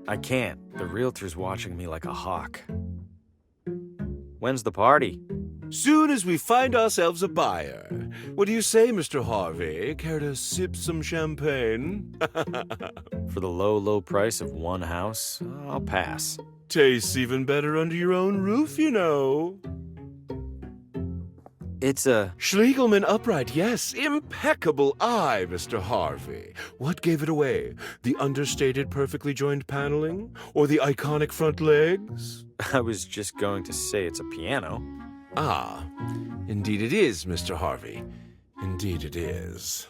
I can't. The realtor's watching me like a hawk. When's the party? Soon as we find ourselves a buyer. What do you say, Mr. Harvey? Care to sip some champagne? For the low, low price of one house, I'll pass. Tastes even better under your own roof, you know. It's a... Schlegelman upright, yes. Impeccable eye, Mr. Harvey. What gave it away? The understated, perfectly joined paneling? Or the iconic front legs? I was just going to say it's a piano. Ah, indeed it is, Mr. Harvey. Indeed it is.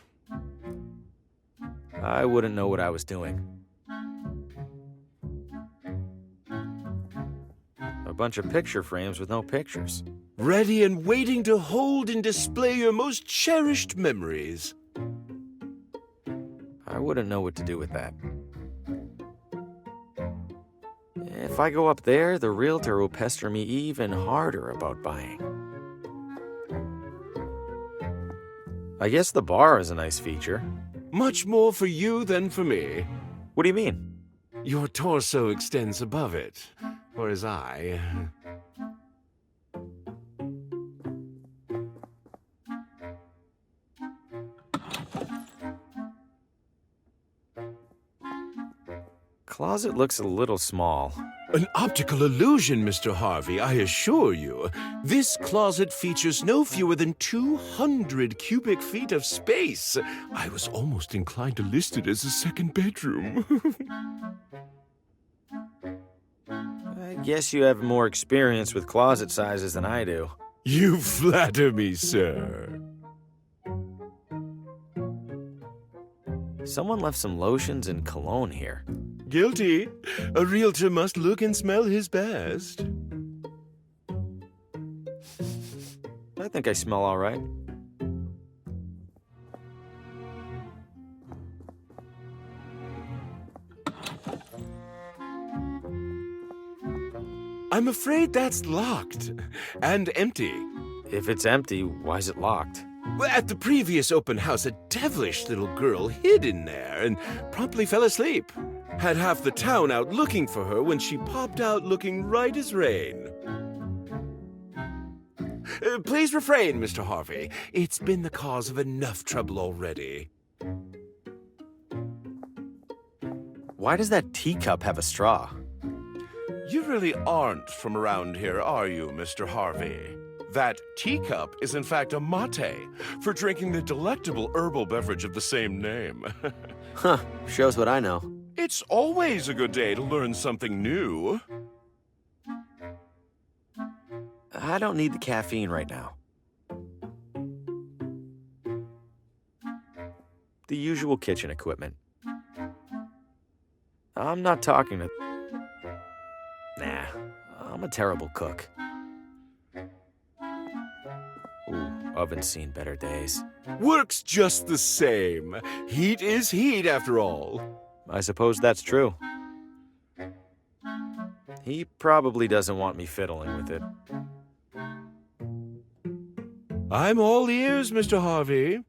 I wouldn't know what I was doing. A bunch of picture frames with no pictures. Ready and waiting to hold and display your most cherished memories. I wouldn't know what to do with that. If I go up there, the realtor will pester me even harder about buying. I guess the bar is a nice feature. Much more for you than for me. What do you mean? Your torso extends above it, whereas I... Closet looks a little small. An optical illusion, Mr. Harvey, I assure you. This closet features no fewer than 200 cubic feet of space. I was almost inclined to list it as a second bedroom. I guess you have more experience with closet sizes than I do. You flatter me, sir. Someone left some lotions and cologne here. Guilty. A realtor must look and smell his best. I think I smell all right. I'm afraid that's locked and empty. If it's empty, why is it locked? Well, at the previous open house, a devilish little girl hid in there and promptly fell asleep. Had half the town out looking for her when she popped out looking right as rain. Please refrain, Mr. Harvey. It's been the cause of enough trouble already. Why does that teacup have a straw? You really aren't from around here, are you, Mr. Harvey? That teacup is in fact a mate, for drinking the delectable herbal beverage of the same name. Huh, shows what I know. It's always a good day to learn something new. I don't need the caffeine right now. The usual kitchen equipment. I'm not talking to... Nah, I'm a terrible cook. Ooh, oven's seen better days. Works just the same. Heat is heat, after all. I suppose that's true. He probably doesn't want me fiddling with it. I'm all ears, Mr. Harvey.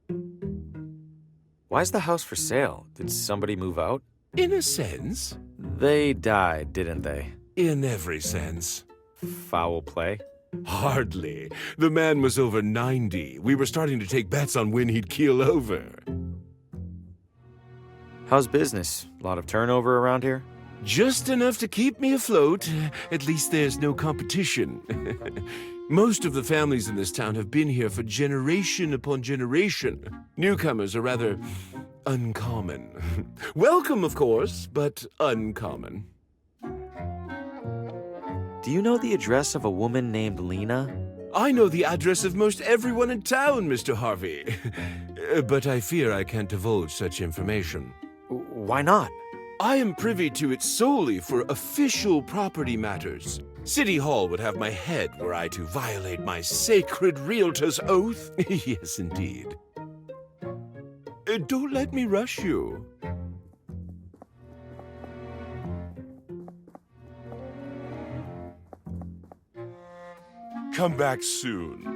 Why's the house for sale? Did somebody move out? In a sense. They died, didn't they? In every sense. Foul play? Hardly. The man was over 90. We were starting to take bets on when he'd keel over. How's business? A lot of turnover around here? Just enough to keep me afloat. At least there's no competition. Most of the families in this town have been here for generation upon generation. Newcomers are rather uncommon. Welcome, of course, but uncommon. Do you know the address of a woman named Lena? I know the address of most everyone in town, Mr. Harvey. But I fear I can't divulge such information. Why not? I am privy to it solely for official property matters. City Hall would have my head were I to violate my sacred realtor's oath. Yes, indeed. Don't let me rush you. Come back soon.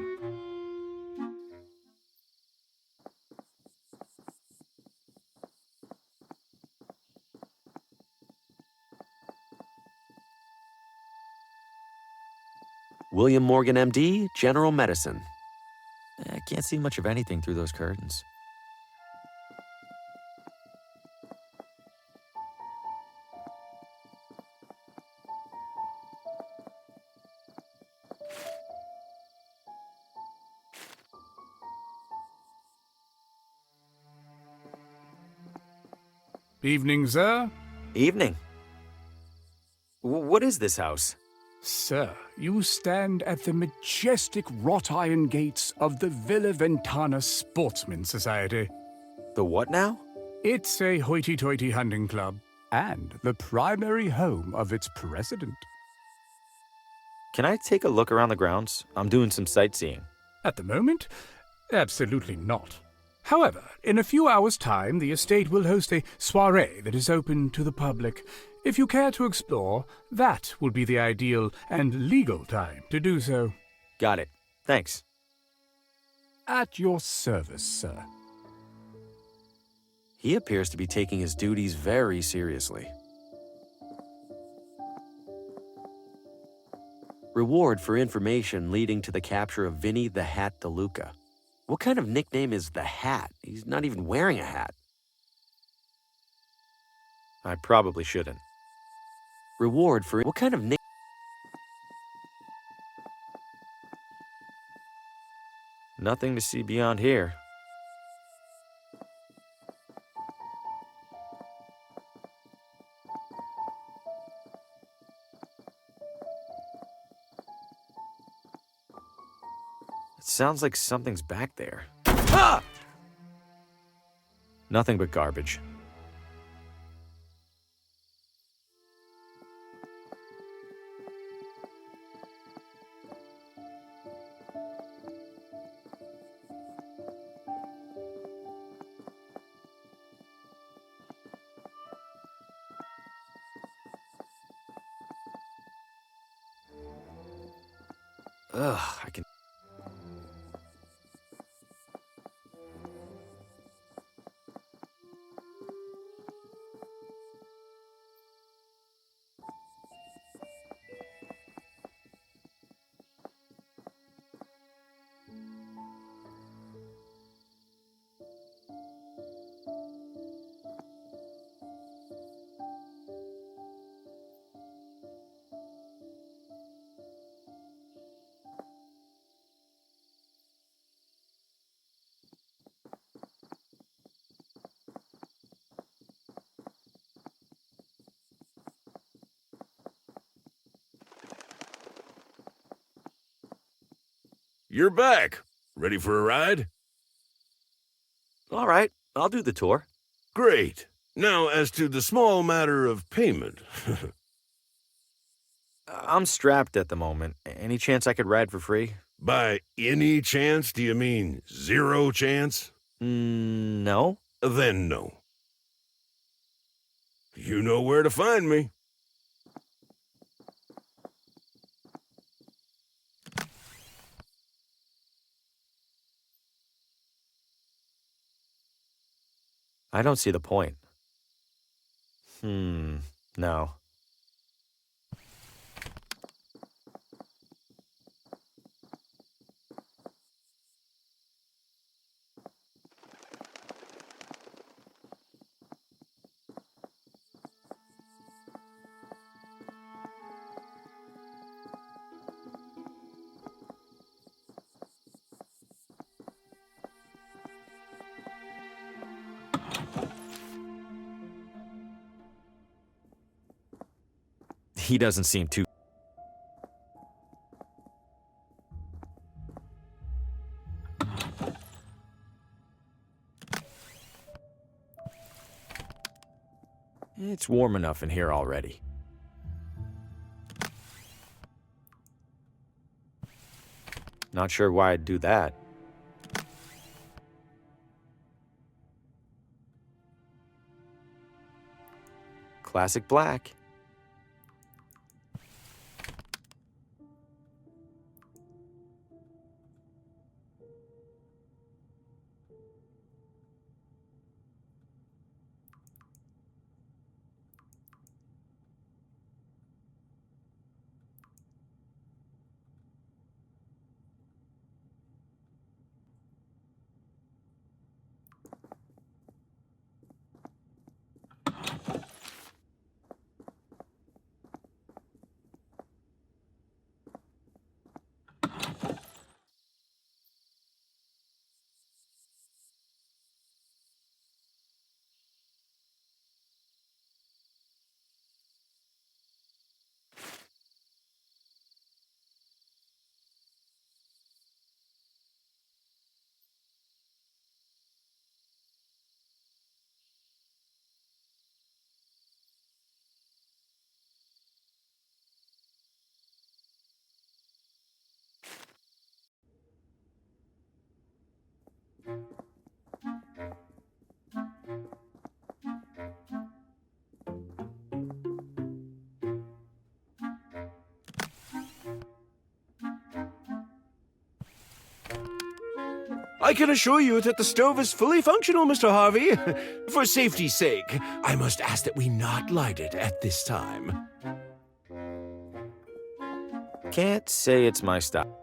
William Morgan, MD, General Medicine. I can't see much of anything through those curtains. Evening, sir. Evening. What is this house? Sir, you stand at the majestic wrought iron gates of the Villa Ventana Sportsman Society. The what now? It's a hoity-toity hunting club, and the primary home of its president. Can I take a look around the grounds? I'm doing some sightseeing. At the moment, absolutely not. However, in a few hours' time, the estate will host a soiree that is open to the public. If you care to explore, that will be the ideal and legal time to do so. Got it. Thanks. At your service, sir. He appears to be taking his duties very seriously. Reward for information leading to the capture of Vinny the Hat DeLuca. What kind of nickname is the Hat? He's not even wearing a hat. I probably shouldn't. Reward for what kind of nick? Nothing to see beyond here. It sounds like something's back there. Ah! Nothing but garbage. Ugh, I can... You're back. Ready for a ride? All right, I'll do the tour. Great. Now, as to the small matter of payment. I'm strapped at the moment. Any chance I could ride for free? By any chance, do you mean zero chance? No. Then no. You know where to find me. I don't see the point. No. He doesn't seem too... It's warm enough in here already. Not sure why I'd do that. Classic black. I can assure you that the stove is fully functional, Mr. Harvey. For safety's sake, I must ask that we not light it at this time. Can't say it's my style.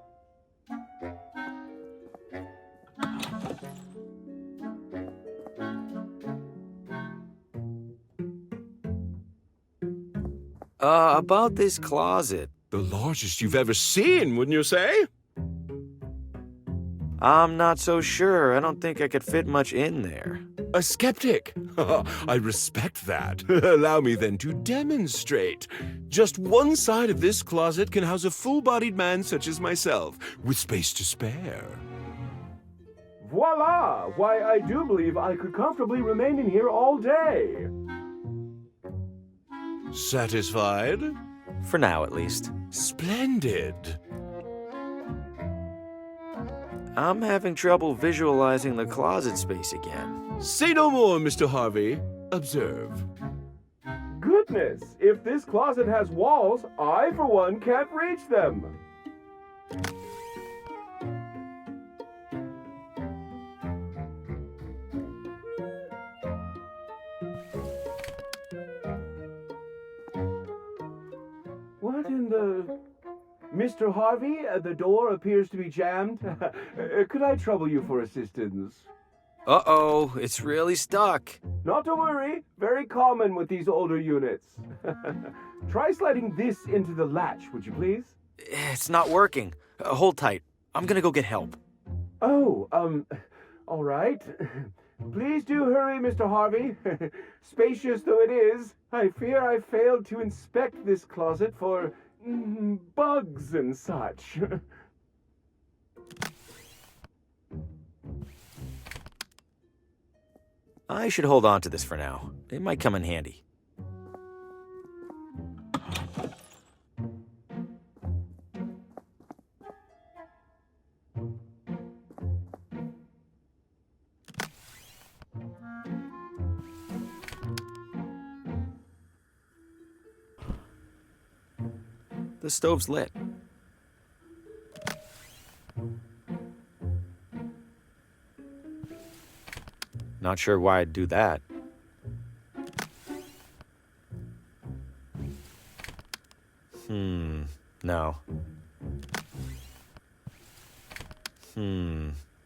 About this closet. The largest you've ever seen, wouldn't you say? I'm not so sure. I don't think I could fit much in there. A skeptic? I respect that. Allow me then to demonstrate. Just one side of this closet can house a full-bodied man such as myself, with space to spare. Voila! Why, I do believe I could comfortably remain in here all day. Satisfied? For now, at least. Splendid. I'm having trouble visualizing the closet space again. Say no more, Mr. Harvey. Observe. Goodness, if this closet has walls, I, for one, can't reach them. What in the... Mr. Harvey, the door appears to be jammed. Could I trouble you for assistance? Uh-oh, it's really stuck. Not to worry. Very common with these older units. Try sliding this into the latch, would you please? It's not working. Hold tight. I'm gonna go get help. Oh, all right. Please do hurry, Mr. Harvey. Spacious though it is, I fear I failed to inspect this closet for bugs and such. I should hold on to this for now. It might come in handy. The stove's lit. Not sure why I'd do that. No.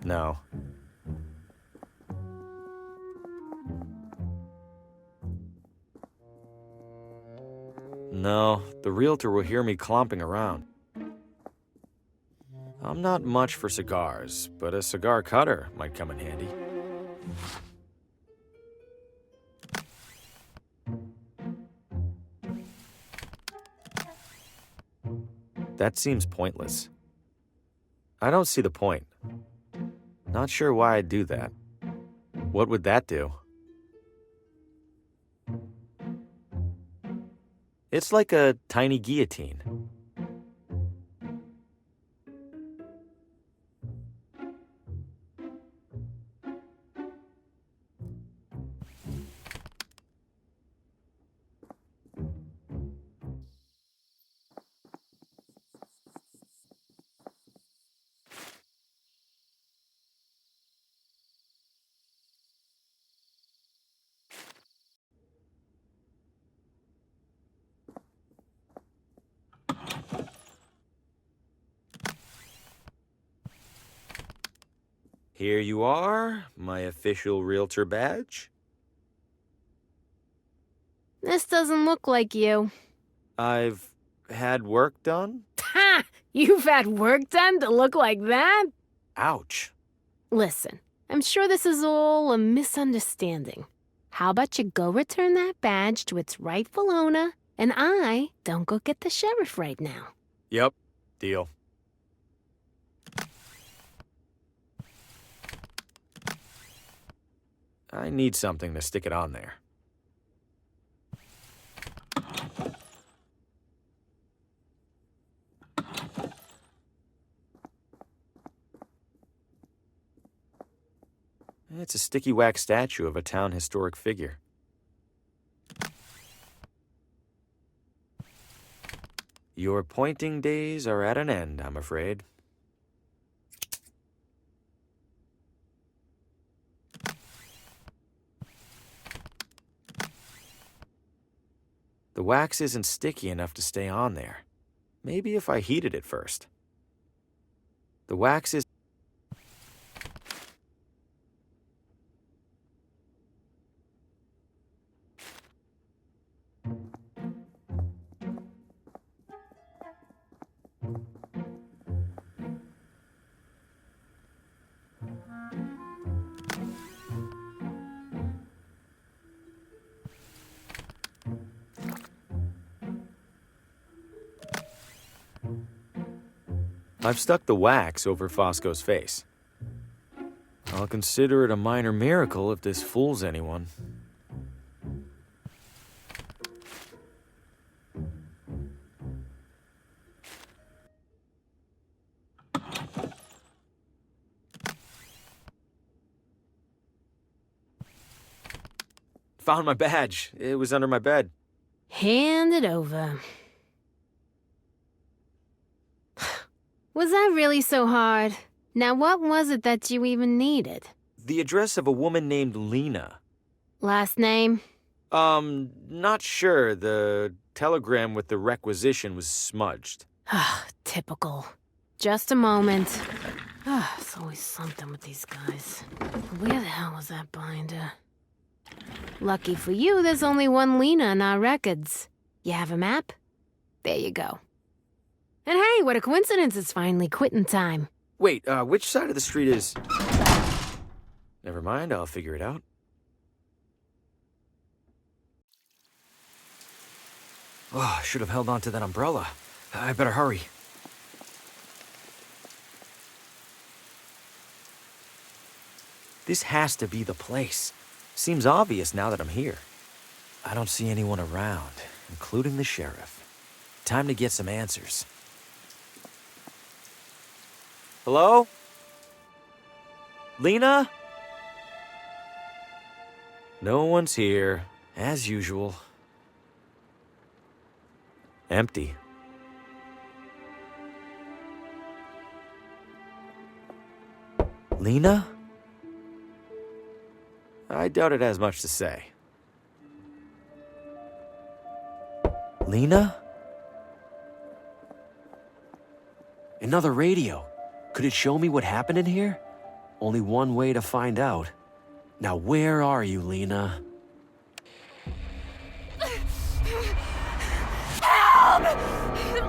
No. No, the realtor will hear me clomping around. I'm not much for cigars, but a cigar cutter might come in handy. That seems pointless. I don't see the point. Not sure why I'd do that. What would that do? It's like a tiny guillotine. Here you are, my official realtor badge. This doesn't look like you. I've had work done? Ha! You've had work done to look like that? Ouch. Listen, I'm sure this is all a misunderstanding. How about you go return that badge to its rightful owner, and I don't go get the sheriff right now. Yep, deal. I need something to stick it on there. It's a sticky wax statue of a town historic figure. Your pointing days are at an end, I'm afraid. The wax isn't sticky enough to stay on there. Maybe if I heated it first. The wax is... I've stuck the wax over Fosco's face. I'll consider it a minor miracle if this fools anyone. Found my badge. It was under my bed. Hand it over. Was that really so hard? Now, what was it that you even needed? The address of a woman named Lena. Last name? Not sure. The telegram with the requisition was smudged. Typical. Just a moment. It's always something with these guys. Where the hell was that binder? Lucky for you, there's only one Lena in our records. You have a map? There you go. And hey, what a coincidence, it's finally quitting time. Wait, which side of the street is... Never mind, I'll figure it out. Oh, I should have held on to that umbrella. I better hurry. This has to be the place. Seems obvious now that I'm here. I don't see anyone around, including the sheriff. Time to get some answers. Hello? Lena? No one's here, as usual. Empty. Lena? I doubt it has much to say. Lena? Another radio. Could it show me what happened in here? Only one way to find out. Now where are you, Lena? Help!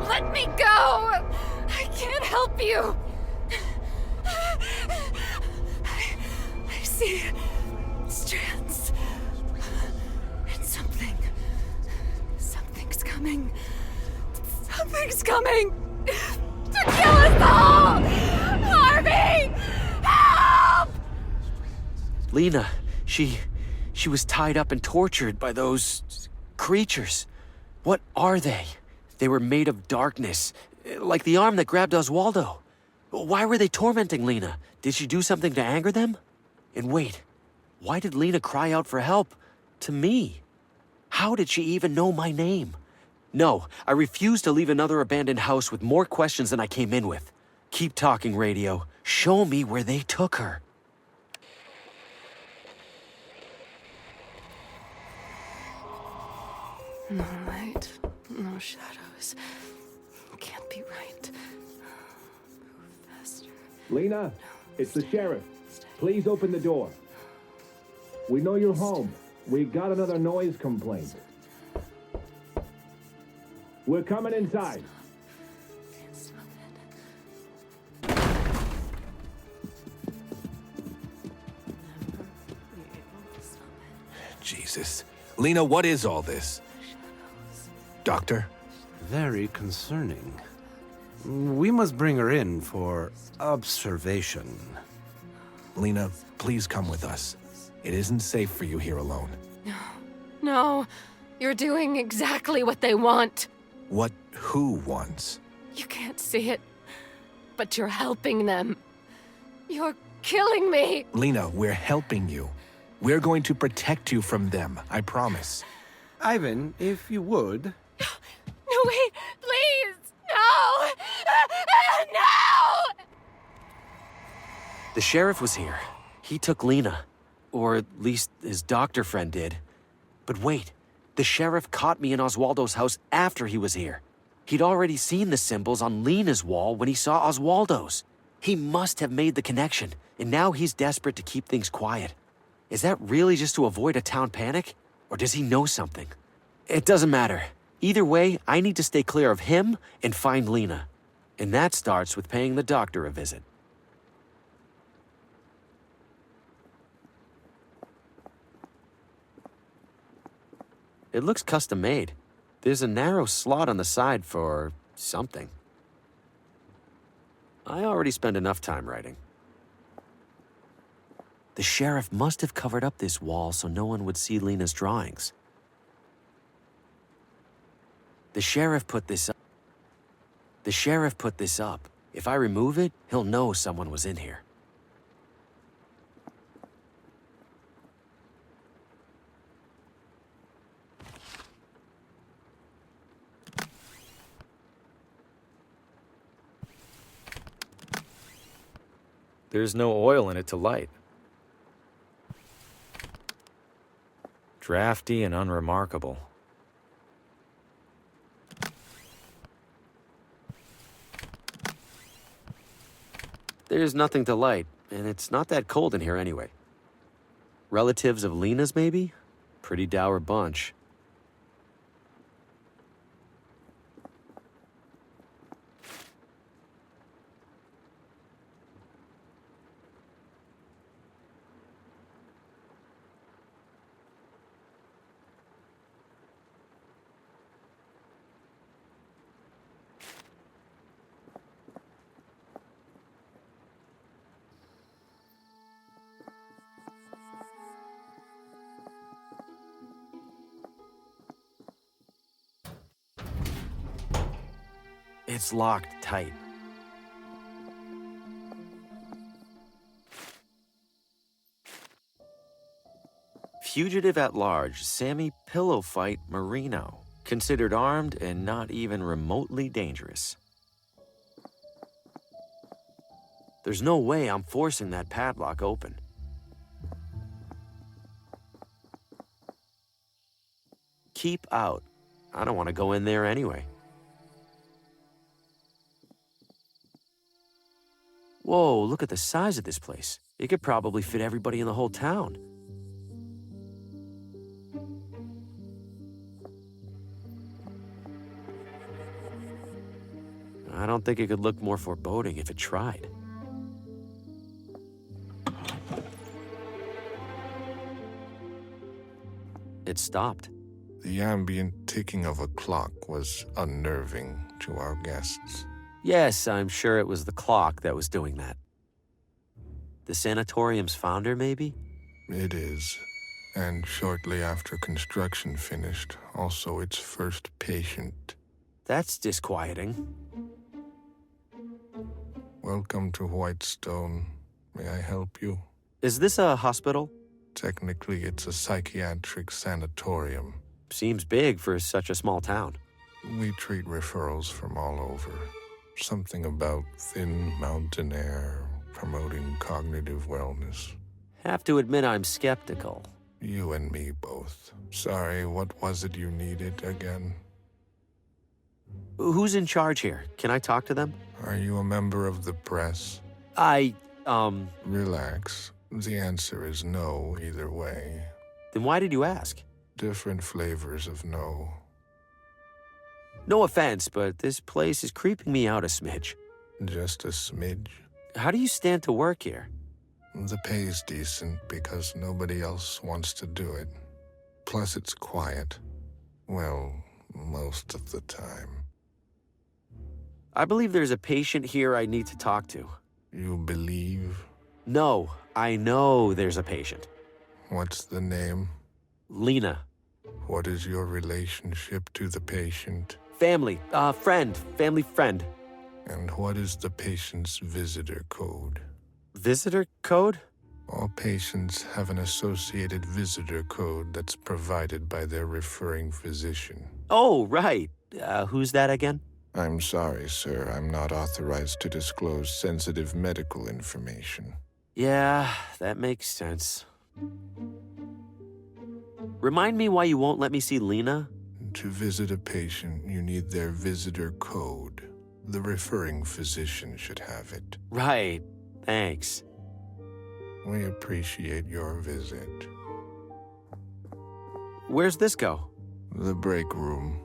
Let me go! I can't help you! I see strands. And something's coming. Something's coming! To kill us all! Harvey! Help! Lena, she was tied up and tortured by those creatures. What are they? They were made of darkness, like the arm that grabbed Oswaldo. Why were they tormenting Lena? Did she do something to anger them? And wait, why did Lena cry out for help? To me? How did she even know my name? No, I refuse to leave another abandoned house with more questions than I came in with. Keep talking, radio. Show me where they took her. No light, no shadows. Can't be right. Move faster. Lena, it's the sheriff. Please open the door. We know you're home. We got another noise complaint. We're coming inside. Jesus. Lena, what is all this? Doctor? Very concerning. We must bring her in for observation. Lena, please come with us. It isn't safe for you here alone. No, you're doing exactly what they want. What who wants? You can't see it, but you're helping them. You're killing me. Lena, we're helping you. We're going to protect you from them, I promise. Ivan, if you would. No, wait, please. No. No. The sheriff was here. He took Lena. Or at least his doctor friend did. But wait, the sheriff caught me in Oswaldo's house after he was here. He'd already seen the symbols on Lena's wall when he saw Oswaldo's. He must have made the connection, and now he's desperate to keep things quiet. Is that really just to avoid a town panic? Or does he know something? It doesn't matter. Either way, I need to stay clear of him and find Lena. And that starts with paying the doctor a visit. It looks custom-made. There's a narrow slot on the side for something. I already spent enough time writing. The sheriff must have covered up this wall so no one would see Lena's drawings. The sheriff put this up. If I remove it, he'll know someone was in here. There's no oil in it to light. Drafty and unremarkable. There's nothing to light, and it's not that cold in here anyway. Relatives of Lena's, maybe? Pretty dour bunch. It's locked tight. Fugitive at large, Sammy Pillow Fight Marino. Considered armed and not even remotely dangerous. There's no way I'm forcing that padlock open. Keep out. I don't want to go in there anyway. Whoa, look at the size of this place. It could probably fit everybody in the whole town. I don't think it could look more foreboding if it tried. It stopped. The ambient ticking of a clock was unnerving to our guests. Yes, I'm sure it was the clock that was doing that. The sanatorium's founder, maybe? It is. And shortly after construction finished, also its first patient. That's disquieting. Welcome to Whitestone. May I help you? Is this a hospital? Technically, it's a psychiatric sanatorium. Seems big for such a small town. We treat referrals from all over. Something about thin mountain air, promoting cognitive wellness. Have to admit I'm skeptical. You and me both. Sorry, what was it you needed again? Who's in charge here? Can I talk to them? Are you a member of the press? Relax. The answer is no either way. Then why did you ask? Different flavors of no. No offense, but this place is creeping me out a smidge. Just a smidge? How do you stand to work here? The pay's decent because nobody else wants to do it. Plus it's quiet. Well, most of the time. I believe there's a patient here I need to talk to. You believe? No, I know there's a patient. What's the name? Lena. What is your relationship to the patient? Family. Family friend. And what is the patient's visitor code? Visitor code? All patients have an associated visitor code that's provided by their referring physician. Oh, right. Who's that again? I'm sorry, sir. I'm not authorized to disclose sensitive medical information. Yeah, that makes sense. Remind me why you won't let me see Lena? To visit a patient, you need their visitor code. The referring physician should have it. Right. Thanks. We appreciate your visit. Where's this go? The break room.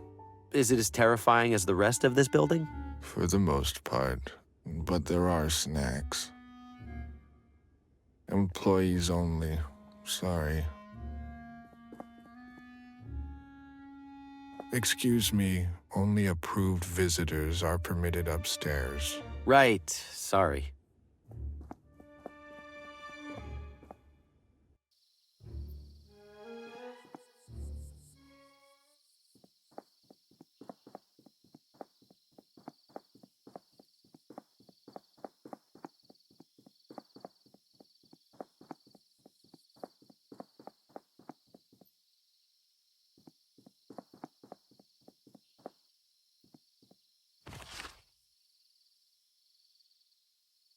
Is it as terrifying as the rest of this building? For the most part, but there are snacks. Employees only. Sorry. Excuse me, only approved visitors are permitted upstairs. Right, sorry.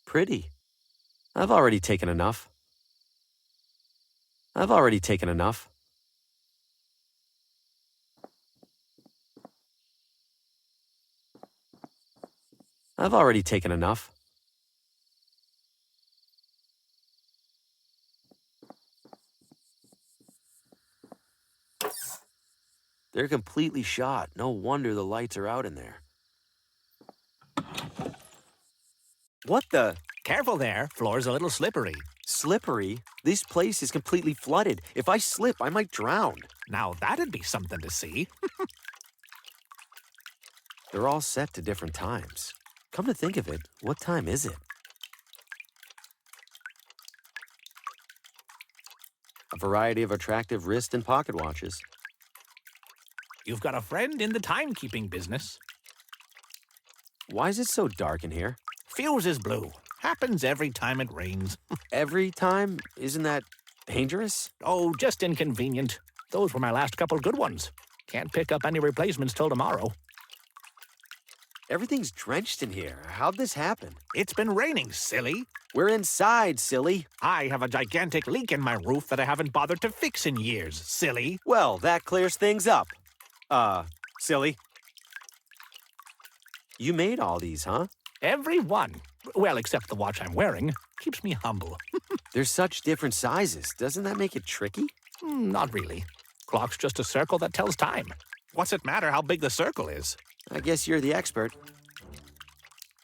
Pretty. I've already taken enough. I've already taken enough. I've already taken enough. They're completely shot. No wonder the lights are out in there. What the? Careful there. Floor's a little slippery. Slippery? This place is completely flooded. If I slip, I might drown. Now that'd be something to see. They're all set to different times. Come to think of it, what time is it? A variety of attractive wrist and pocket watches. You've got a friend in the timekeeping business. Why is it so dark in here? Fuse is blue. Happens every time it rains. Every time? Isn't that dangerous? Oh, just inconvenient. Those were my last couple good ones. Can't pick up any replacements till tomorrow. Everything's drenched in here. How'd this happen? It's been raining, silly. We're inside, silly. I have a gigantic leak in my roof that I haven't bothered to fix in years, silly. Well, that clears things up. Silly. You made all these, huh? Every one. Well, except the watch I'm wearing. Keeps me humble. They're such different sizes. Doesn't that make it tricky? Not really. Clock's just a circle that tells time. What's it matter how big the circle is? I guess you're the expert.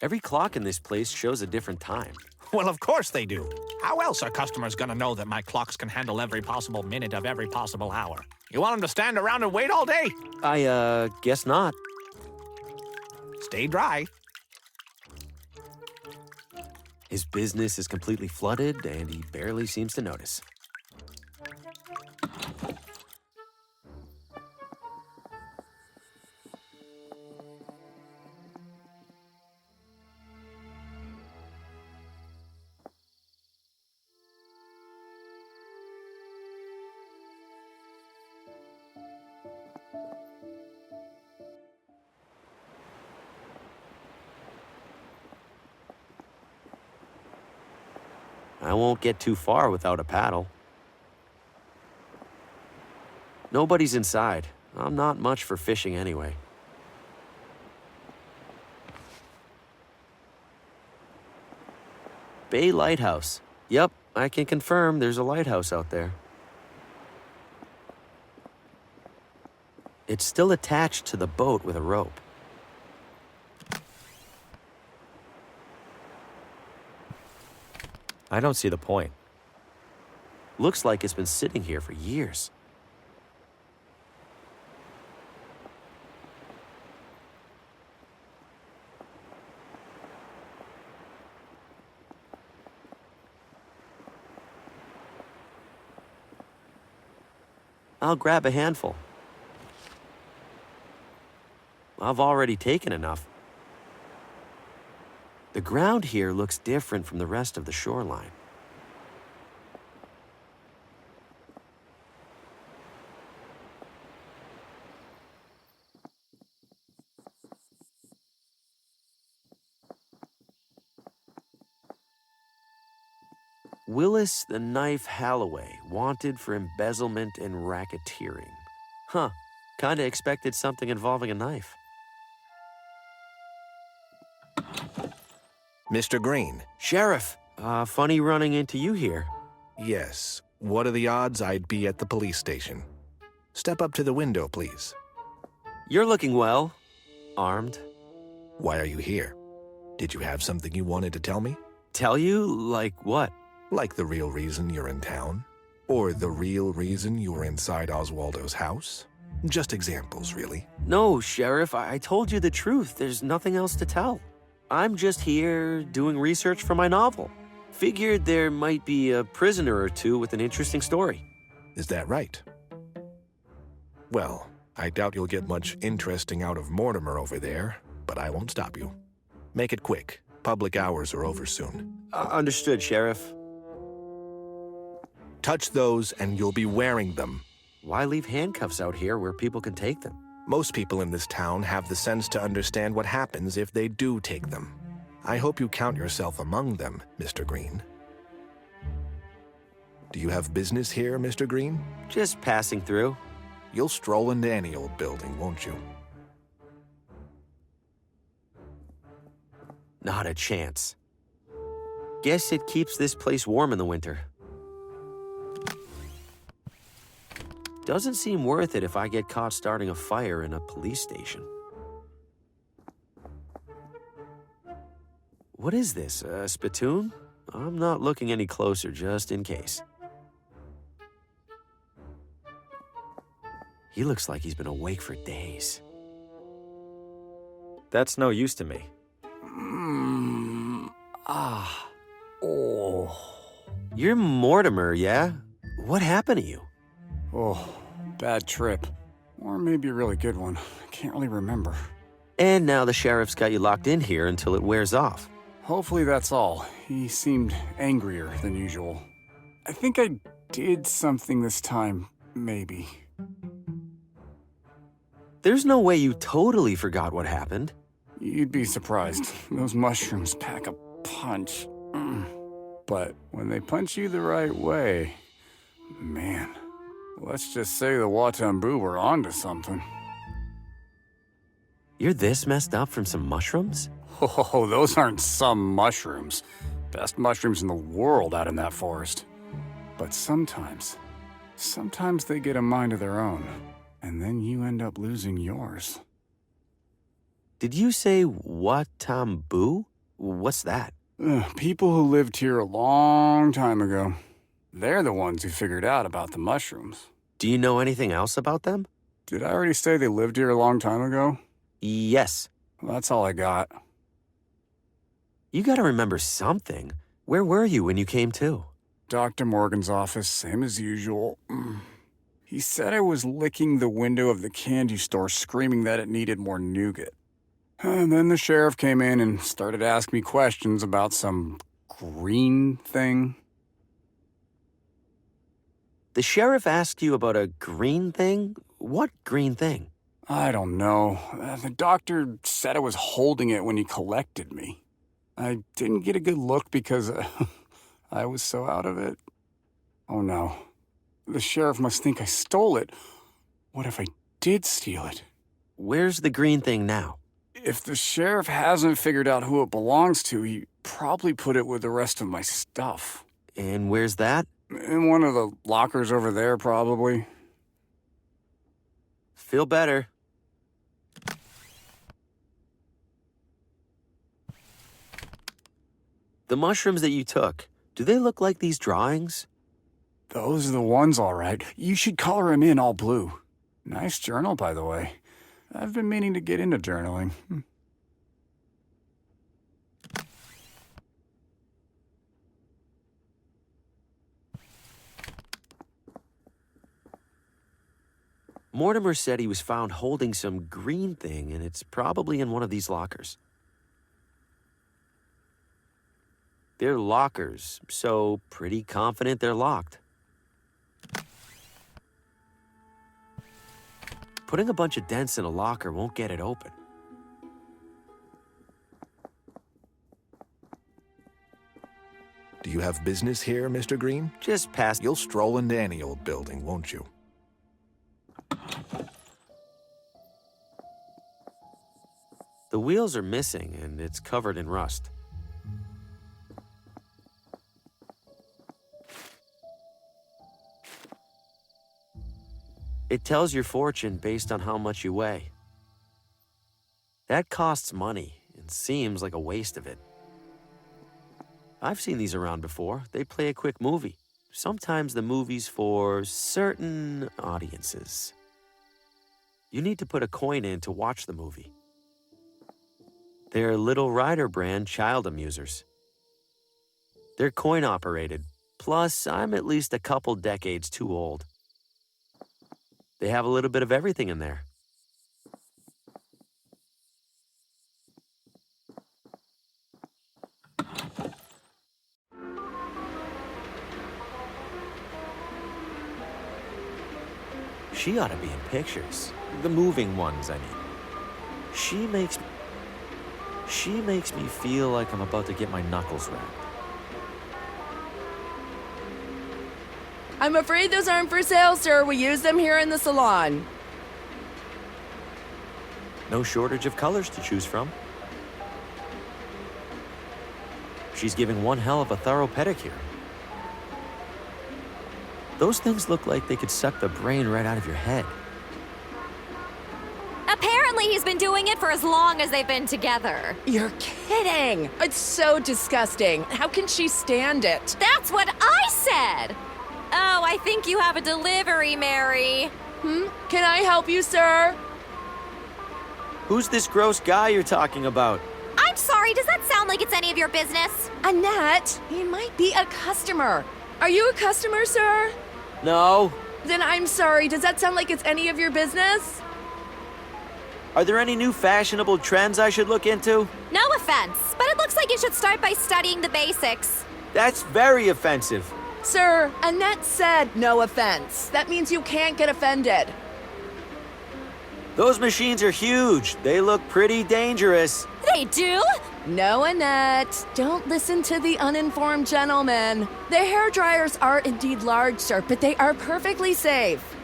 Every clock in this place shows a different time. Well, of course they do. How else are customers gonna know that my clocks can handle every possible minute of every possible hour? You want them to stand around and wait all day? I, guess not. Stay dry. His business is completely flooded, and he barely seems to notice. I won't get too far without a paddle. Nobody's inside. I'm not much for fishing anyway. Bay Lighthouse. Yep, I can confirm there's a lighthouse out there. It's still attached to the boat with a rope. I don't see the point. Looks like it's been sitting here for years. I'll grab a handful. I've already taken enough. The ground here looks different from the rest of the shoreline. Willis the Knife Halloway, wanted for embezzlement and racketeering. Huh, kinda expected something involving a knife. Mr. Green. Sheriff, funny running into you here. Yes. What are the odds I'd be at the police station? Step up to the window, please. You're looking well. Armed. Why are you here? Did you have something you wanted to tell me? Tell you? Like what? Like the real reason you're in town? Or the real reason you were inside Oswaldo's house? Just examples, really. No, Sheriff, I told you the truth. There's nothing else to tell. I'm just here doing research for my novel. Figured there might be a prisoner or two with an interesting story. Is that right? Well, I doubt you'll get much interesting out of Mortimer over there, but I won't stop you. Make it quick. Public hours are over soon. Understood, Sheriff. Touch those and you'll be wearing them. Why leave handcuffs out here where people can take them? Most people in this town have the sense to understand what happens if they do take them. I hope you count yourself among them, Mr. Green. Do you have business here, Mr. Green? Just passing through. You'll stroll into any old building, won't you? Not a chance. Guess it keeps this place warm in the winter. Doesn't seem worth it if I get caught starting a fire in a police station. What is this, a spittoon? I'm not looking any closer, just in case. He looks like he's been awake for days. That's no use to me. You're Mortimer, yeah? What happened to you? Oh, bad trip. Or maybe a really good one. I can't really remember. And now the sheriff's got you locked in here until it wears off. Hopefully that's all. He seemed angrier than usual. I think I did something this time, maybe. There's no way you totally forgot what happened. You'd be surprised. Those mushrooms pack a punch. But when they punch you the right way, man, let's just say the Watambu were onto something. You're this messed up from some mushrooms? Oh, those aren't some mushrooms. Best mushrooms in the world out in that forest. But sometimes they get a mind of their own, and then you end up losing yours. Did you say Watambu? What's that? People who lived here a long time ago. They're the ones who figured out about the mushrooms. Do you know anything else about them? Did I already say they lived here a long time ago? Yes. Well, that's all I got. You gotta remember something. Where were you when you came to? Dr. Morgan's office, same as usual. He said I was licking the window of the candy store screaming that it needed more nougat. And then the sheriff came in and started asking me questions about some green thing. The sheriff asked you about a green thing? What green thing? I don't know. The doctor said I was holding it when he collected me. I didn't get a good look because I was so out of it. Oh no. The sheriff must think I stole it. What if I did steal it? Where's the green thing now? If the sheriff hasn't figured out who it belongs to, he probably put it with the rest of my stuff. And where's that? In one of the lockers over there, probably. Feel better. The mushrooms that you took, do they look like these drawings? Those are the ones, all right. You should color them in all blue. Nice journal, by the way. I've been meaning to get into journaling. Mortimer said he was found holding some green thing, and it's probably in one of these lockers. They're lockers, so pretty confident they're locked. Putting a bunch of dents in a locker won't get it open. Do you have business here, Mr. Green? Just past. You'll stroll into any old building, won't you? The wheels are missing, and it's covered in rust. It tells your fortune based on how much you weigh. That costs money and seems like a waste of it. I've seen these around before. They play a quick movie. Sometimes the movie's for certain audiences. You need to put a coin in to watch the movie. They're Little Rider brand child amusers. They're coin operated, plus I'm at least a couple decades too old. They have a little bit of everything in there. She ought to be in pictures. The moving ones, I mean. She makes me feel like I'm about to get my knuckles wrapped. I'm afraid those aren't for sale, sir. We use them here in the salon. No shortage of colors to choose from. She's giving one hell of a thorough pedicure. Those things look like they could suck the brain right out of your head. Apparently he's been doing it for as long as they've been together. You're kidding! It's so disgusting. How can she stand it? That's what I said! Oh, I think you have a delivery, Mary. Can I help you, sir? Who's this gross guy you're talking about? I'm sorry, does that sound like it's any of your business? Annette, he might be a customer. Are you a customer, sir? No. Then I'm sorry, does that sound like it's any of your business? Are there any new fashionable trends I should look into? No offense, but it looks like you should start by studying the basics. That's very offensive. Sir, Annette said no offense. That means you can't get offended. Those machines are huge. They look pretty dangerous. They do? No, Annette. Don't listen to the uninformed gentleman. The hair dryers are indeed large, sir, but they are perfectly safe.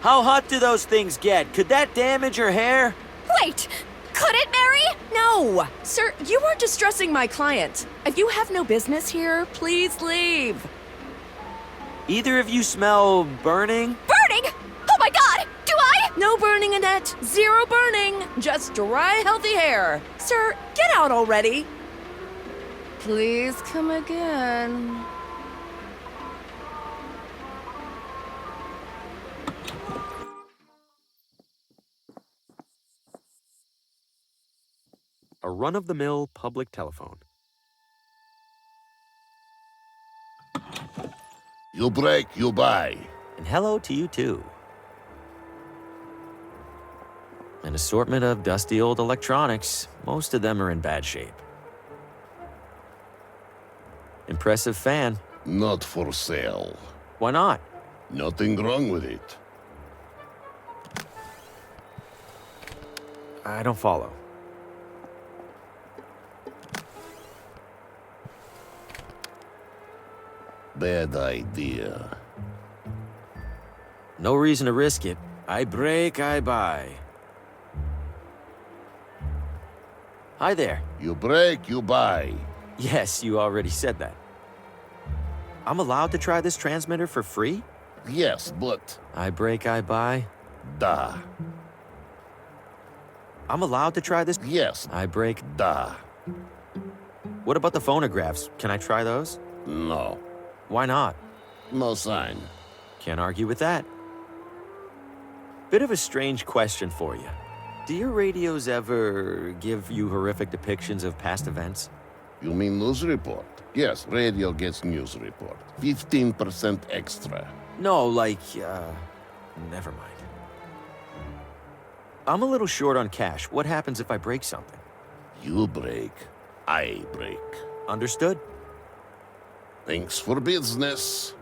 How hot do those things get? Could that damage your hair? Wait! Could it, Mary? No! Sir, you are distressing my client. If you have no business here, please leave. Either of you smell burning? Burning? Oh my god! Do I? No burning, Annette. Zero burning. Just dry, healthy hair. Sir, get out already. Please come again. A run-of-the-mill public telephone. You break, you buy. And hello to you, too. An assortment of dusty old electronics. Most of them are in bad shape. Impressive fan. Not for sale. Why not? Nothing wrong with it. I don't follow. Bad idea. No reason to risk it. I break, I buy. Hi there. You break, you buy. Yes, you already said that. I'm allowed to try this transmitter for free? Yes, but... I break, I buy? Da. I'm allowed to try this? Yes. I break? Da. What about the phonographs? Can I try those? No. Why not? No sign. Can't argue with that. Bit of a strange question for you. Do your radios ever give you horrific depictions of past events? You mean news report? Yes, radio gets news report. 15% extra. No, like, never mind. I'm a little short on cash. What happens if I break something? You break, I break. Understood. Thanks for business.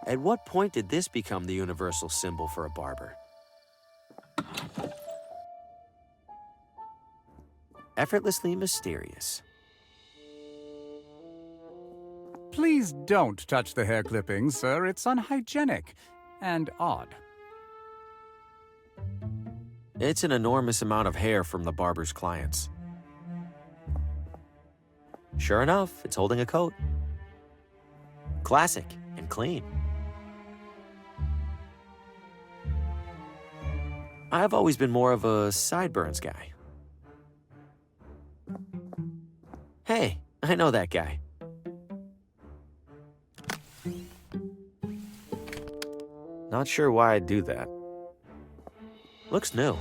At what point did this become the universal symbol for a barber? Effortlessly mysterious. Please don't touch the hair clippings, sir. It's unhygienic and odd. It's an enormous amount of hair from the barber's clients. Sure enough, it's holding a coat. Classic and clean. I've always been more of a sideburns guy. Hey, I know that guy. Not sure why I'd do that. Looks new.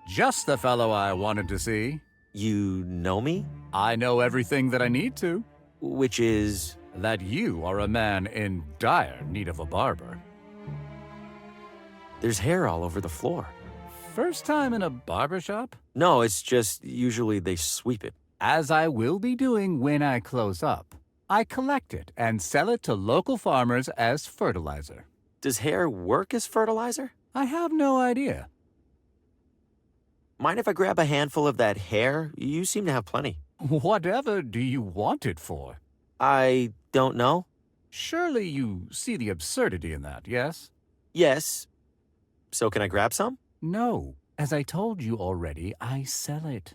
Just the fellow I wanted to see. You know me? I know everything that I need to. Which is? That you are a man in dire need of a barber. There's hair all over the floor. First time in a barber shop? No, it's just usually they sweep it. As I will be doing when I close up. I collect it and sell it to local farmers as fertilizer. Does hair work as fertilizer? I have no idea. Mind if I grab a handful of that hair? You seem to have plenty. Whatever do you want it for? I don't know. Surely you see the absurdity in that, yes? Yes. So can I grab some? No. As I told you already, I sell it.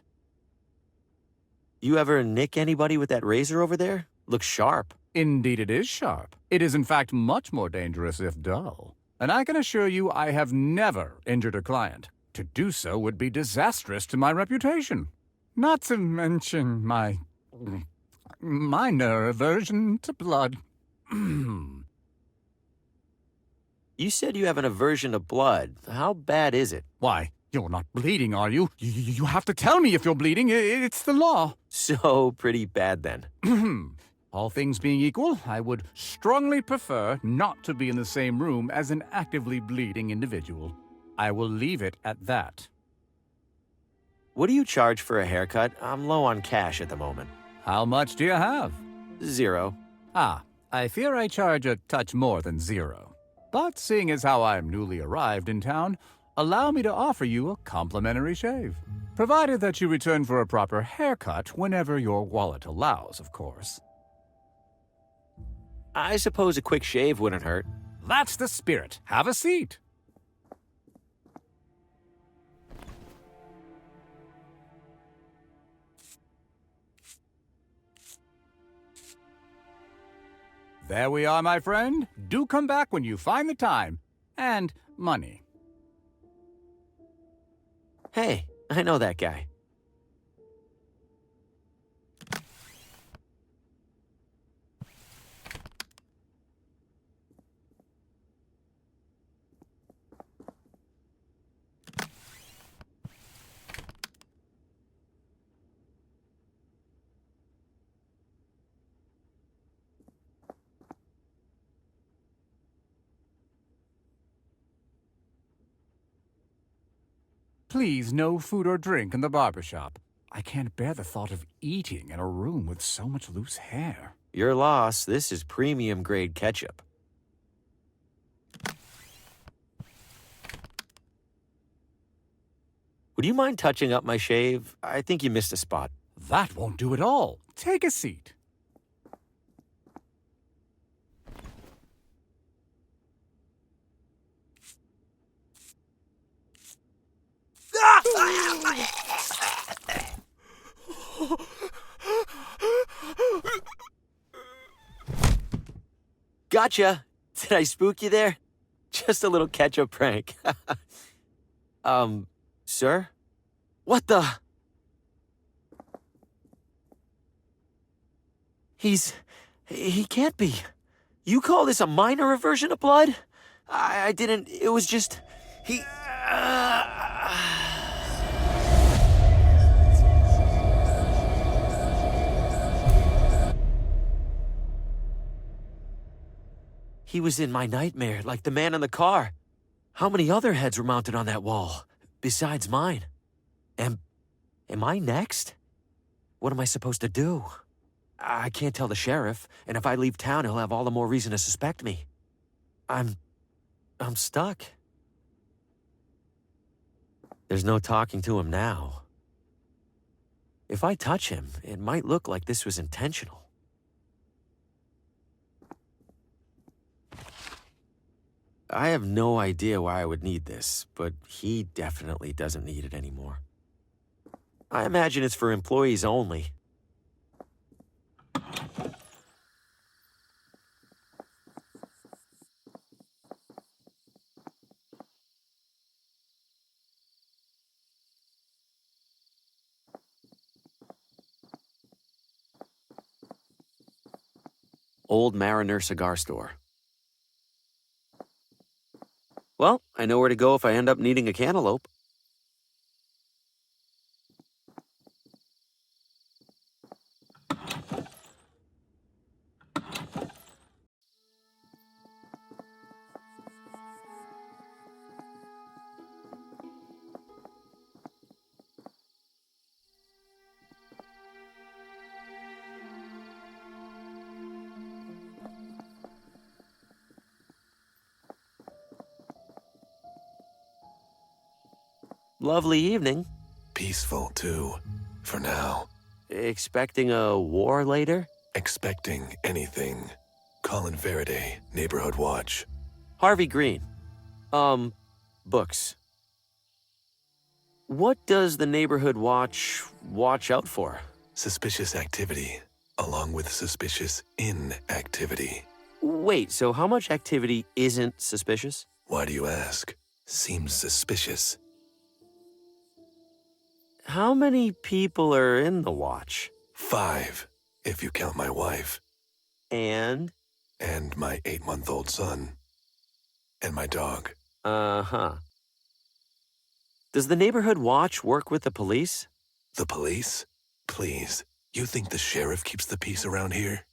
You ever nick anybody with that razor over there? Looks sharp. Indeed it is sharp. It is in fact much more dangerous if dull. And I can assure you I have never injured a client. To do so would be disastrous to my reputation. Not to mention my minor aversion to blood. You said you have an aversion to blood. How bad is it? Why, you're not bleeding, are you? You have to tell me if you're bleeding. It's the law. So pretty bad then. All things being equal, I would strongly prefer not to be in the same room as an actively bleeding individual. I will leave it at that. What do you charge for a haircut? I'm low on cash at the moment. How much do you have? 0. Ah, I fear I charge a touch more than 0. But seeing as how I'm newly arrived in town, allow me to offer you a complimentary shave. Provided that you return for a proper haircut whenever your wallet allows, of course. I suppose a quick shave wouldn't hurt. That's the spirit. Have a seat. There we are, my friend. Do come back when you find the time. And money. Hey, I know that guy. Please, no food or drink in the barber shop. I can't bear the thought of eating in a room with so much loose hair. Your loss. This is premium grade ketchup. Would you mind touching up my shave? I think you missed a spot. That won't do at all. Take a seat. Gotcha! Did I spook you there? Just a little catch-up prank. Sir? What the? He can't be. You call this a minor reversion of blood? I didn't, it was just, He was in my nightmare, like the man in the car. How many other heads were mounted on that wall, besides mine? Am I next? What am I supposed to do? I can't tell the sheriff, and if I leave town, he'll have all the more reason to suspect me. I'm stuck. There's no talking to him now. If I touch him, it might look like this was intentional. I have no idea why I would need this, but he definitely doesn't need it anymore. I imagine it's for employees only. Old Mariner Cigar Store. Well, I know where to go if I end up needing a cantaloupe. Lovely evening. Peaceful, too. For now. Expecting a war later? Expecting anything. Colin Faraday, Neighborhood Watch. Harvey Green. Books. What does the Neighborhood watch out for? Suspicious activity, along with suspicious inactivity. Wait, so how much activity isn't suspicious? Why do you ask? Seems suspicious. How many people are in the watch? 5, if you count my wife. And? And my 8-month-old son. And my dog. Uh-huh. Does the Neighborhood Watch work with the police? The police? Please, you think the sheriff keeps the peace around here?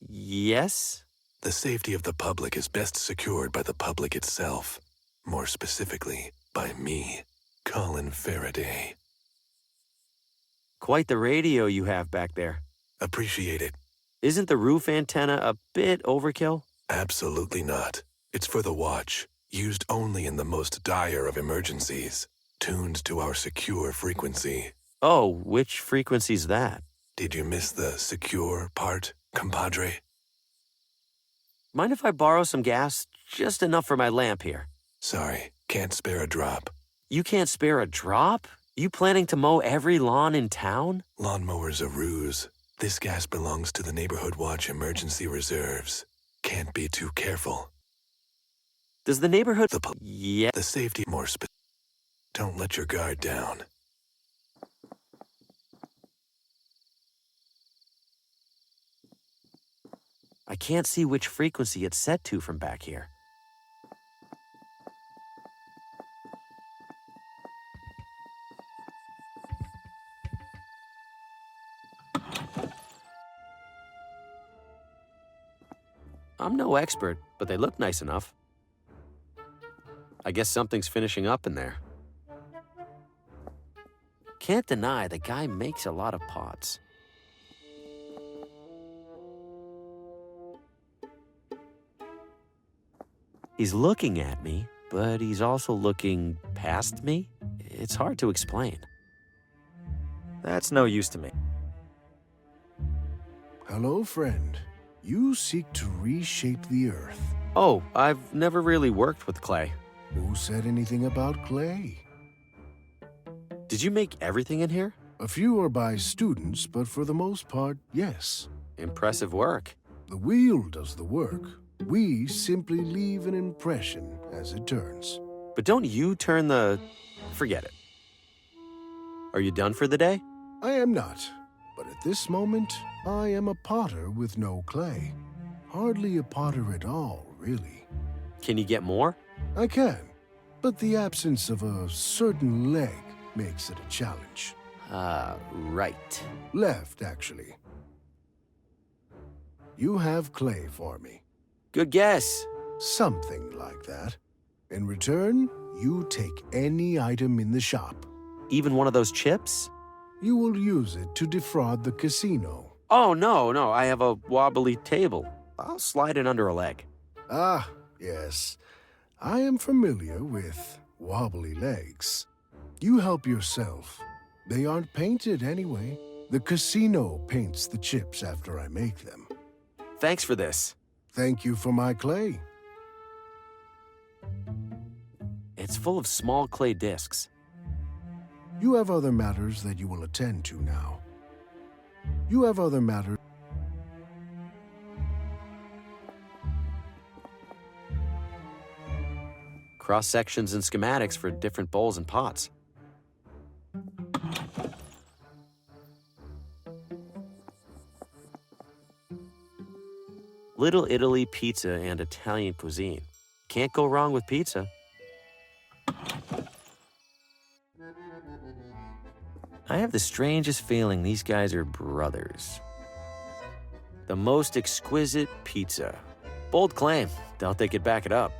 Yes. The safety of the public is best secured by the public itself. More specifically, by me, Colin Faraday. Quite the radio you have back there. Appreciate it. Isn't the roof antenna a bit overkill? Absolutely not. It's for the watch, used only in the most dire of emergencies, tuned to our secure frequency. Oh, which frequency's that? Did you miss the secure part, compadre? Mind if I borrow some gas? Just enough for my lamp here. Sorry, can't spare a drop. You can't spare a drop? You planning to mow every lawn in town? Lawnmower's a ruse. This gas belongs to the Neighborhood Watch emergency reserves. Can't be too careful. Does the neighborhood... The safety more Don't let your guard down. I can't see which frequency it's set to from back here. I'm no expert, but they look nice enough. I guess something's finishing up in there. Can't deny the guy makes a lot of pots. He's looking at me, but he's also looking past me. It's hard to explain. That's no use to me. Hello, friend. You seek to reshape the Earth. Oh, I've never really worked with clay. Who said anything about clay? Did you make everything in here? A few are by students, but for the most part, yes. Impressive work. The wheel does the work. We simply leave an impression as it turns. But don't you turn the... Forget it. Are you done for the day? I am not. But at this moment, I am a potter with no clay. Hardly a potter at all, really. Can you get more? I can. But the absence of a certain leg makes it a challenge. Right. Left, actually. You have clay for me. Good guess. Something like that. In return, you take any item in the shop. Even one of those chips? You will use it to defraud the casino. Oh, no, I have a wobbly table. I'll slide it under a leg. Ah, yes. I am familiar with wobbly legs. You help yourself. They aren't painted anyway. The casino paints the chips after I make them. Thanks for this. Thank you for my clay. It's full of small clay discs. You have other matters that you will attend to now. You have other matters. Cross-sections and schematics for different bowls and pots. Little Italy pizza and Italian cuisine. Can't go wrong with pizza. I have the strangest feeling these guys are brothers. The most exquisite pizza. Bold claim. Doubt they could back it up.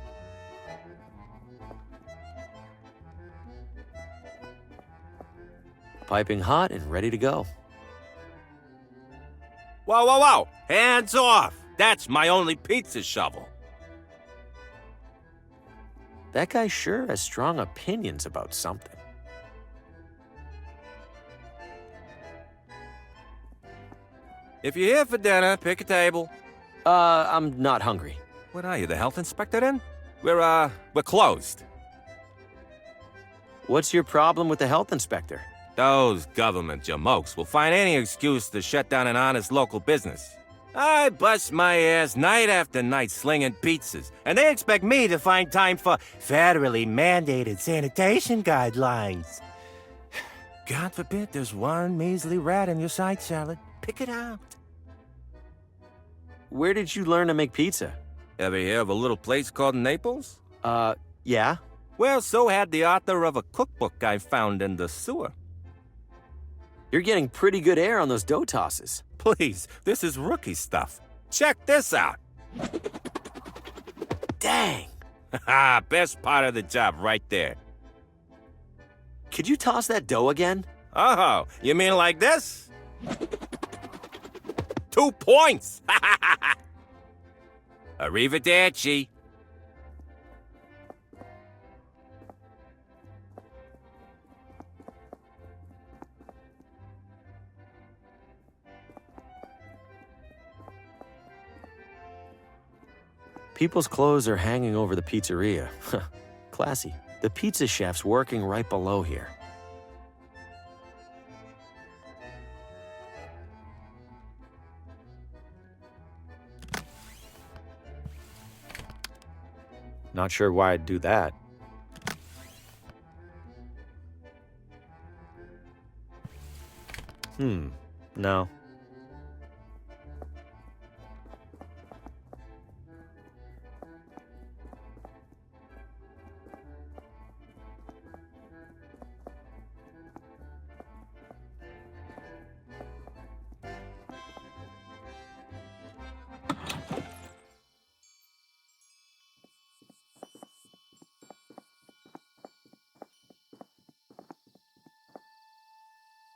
Piping hot and ready to go. Whoa, whoa, whoa! Hands off! That's my only pizza shovel. That guy sure has strong opinions about something. If you're here for dinner, pick a table. I'm not hungry. What are you, the health inspector then? We're closed. What's your problem with the health inspector? Those government jamokes will find any excuse to shut down an honest local business. I bust my ass night after night slinging pizzas, and they expect me to find time for federally mandated sanitation guidelines. God forbid there's one measly rat in your side salad. Pick it out. Where did you learn to make pizza? Ever hear of a little place called Naples? Yeah. Well, so had the author of a cookbook I found in the sewer. You're getting pretty good air on those dough tosses. Please, this is rookie stuff. Check this out. Dang. Best part of the job right there. Could you toss that dough again? Oh, you mean like this? 2 points! Arrivederci. People's clothes are hanging over the pizzeria. Classy. The pizza chef's working right below here. Not sure why I'd do that. No.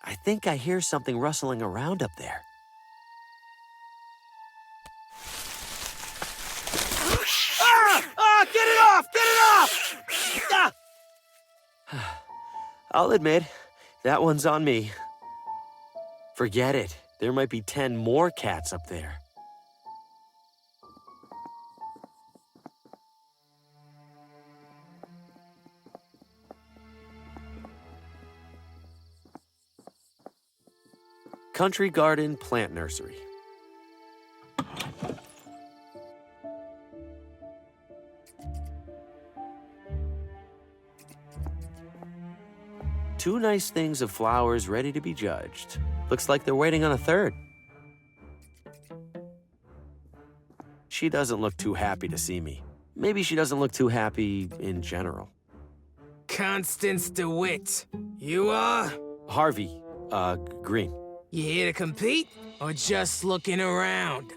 I think I hear something rustling around up there. Get it off! Get it off! I'll admit, that one's on me. Forget it. There might be 10 more cats up there. Country Garden Plant Nursery. Two nice things of flowers ready to be judged. Looks like they're waiting on a third. She doesn't look too happy to see me. Maybe she doesn't look too happy in general. Constance DeWitt. You are? Harvey, Green. You here to compete, or just looking around?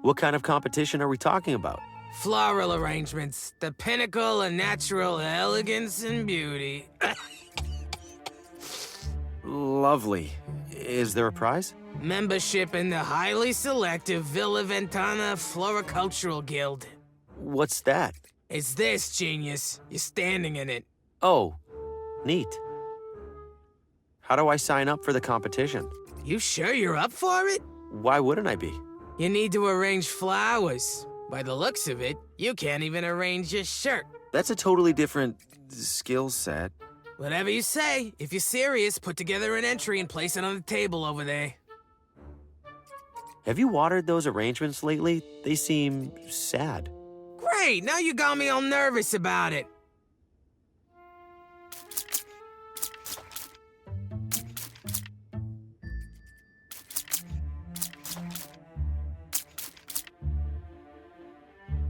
What kind of competition are we talking about? Floral arrangements, the pinnacle of natural elegance and beauty. Lovely. Is there a prize? Membership in the highly selective Villa Ventana Floricultural Guild. What's that? It's this, genius. You're standing in it. Oh, neat. How do I sign up for the competition? You sure you're up for it? Why wouldn't I be? You need to arrange flowers. By the looks of it, you can't even arrange your shirt. That's a totally different skill set. Whatever you say. If you're serious, put together an entry and place it on the table over there. Have you watered those arrangements lately? They seem sad. Great, now you got me all nervous about it.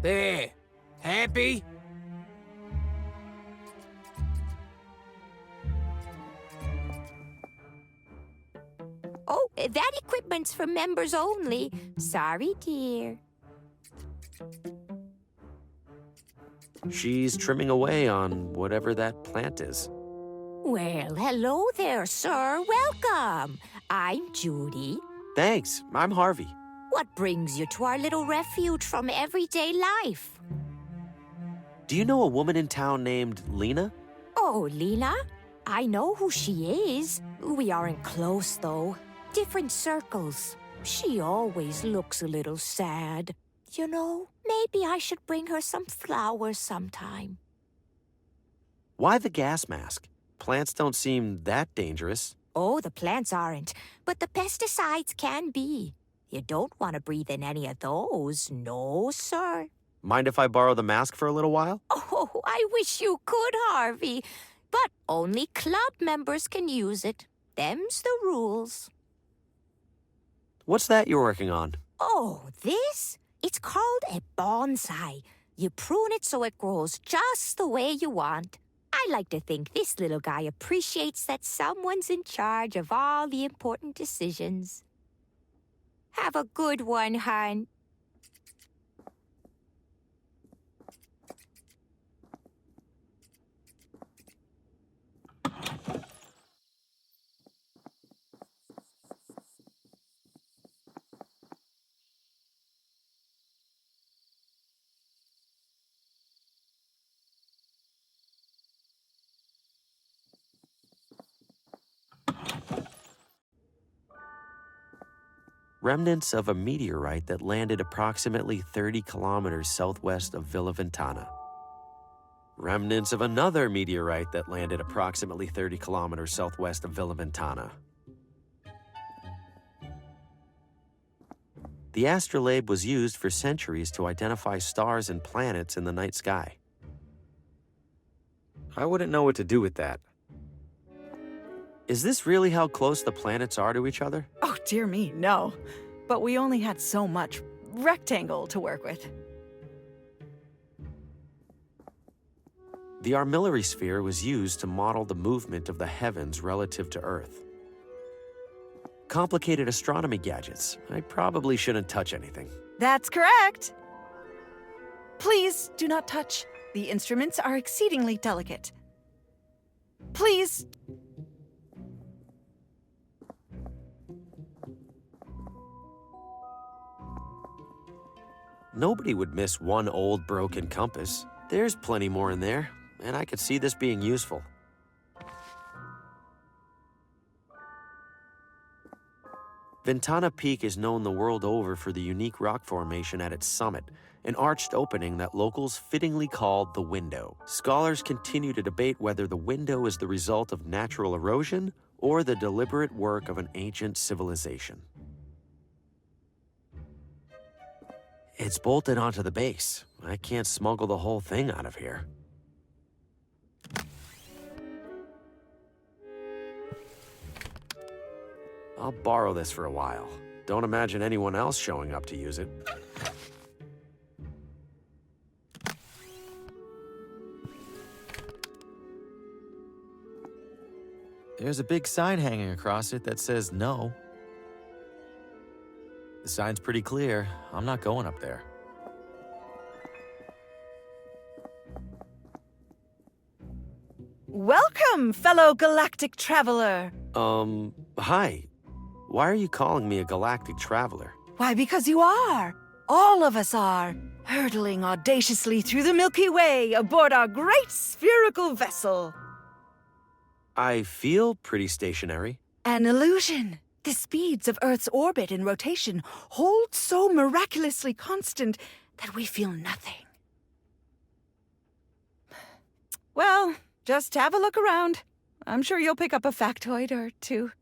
There. Happy? Oh, that equipment's for members only. Sorry, dear. She's trimming away on whatever that plant is. Well, hello there, sir. Welcome. I'm Judy. Thanks. I'm Harvey. What brings you to our little refuge from everyday life? Do you know a woman in town named Lena? Oh, Lena? I know who she is. We aren't close, though. Different circles. She always looks a little sad. You know, maybe I should bring her some flowers sometime. Why the gas mask? Plants don't seem that dangerous. Oh, the plants aren't, but the pesticides can be. You don't want to breathe in any of those, no, sir. Mind if I borrow the mask for a little while? Oh, I wish you could, Harvey. But only club members can use it. Them's the rules. What's that you're working on? Oh, this? It's called a bonsai. You prune it so it grows just the way you want. I like to think this little guy appreciates that someone's in charge of all the important decisions. Have a good one, hon. Remnants of a meteorite that landed approximately 30 kilometers southwest of Villa Ventana. Remnants of another meteorite that landed approximately 30 kilometers southwest of Villa Ventana. The astrolabe was used for centuries to identify stars and planets in the night sky. I wouldn't know what to do with that. Is this really how close the planets are to each other? Oh, dear me, no. But we only had so much rectangle to work with. The armillary sphere was used to model the movement of the heavens relative to Earth. Complicated astronomy gadgets. I probably shouldn't touch anything. That's correct. Please do not touch. The instruments are exceedingly delicate. Please. Nobody would miss one old broken compass. There's plenty more in there, and I could see this being useful. Ventana Peak is known the world over for the unique rock formation at its summit, an arched opening that locals fittingly called the Window. Scholars continue to debate whether the window is the result of natural erosion or the deliberate work of an ancient civilization. It's bolted onto the base. I can't smuggle the whole thing out of here. I'll borrow this for a while. Don't imagine anyone else showing up to use it. There's a big sign hanging across it that says no. The sign's pretty clear. I'm not going up there. Welcome, fellow galactic traveler. Hi. Why are you calling me a galactic traveler? Why, because you are. All of us are. Hurtling audaciously through the Milky Way aboard our great spherical vessel. I feel pretty stationary. An illusion. The speeds of Earth's orbit and rotation hold so miraculously constant that we feel nothing. Well, just have a look around. I'm sure you'll pick up a factoid or two.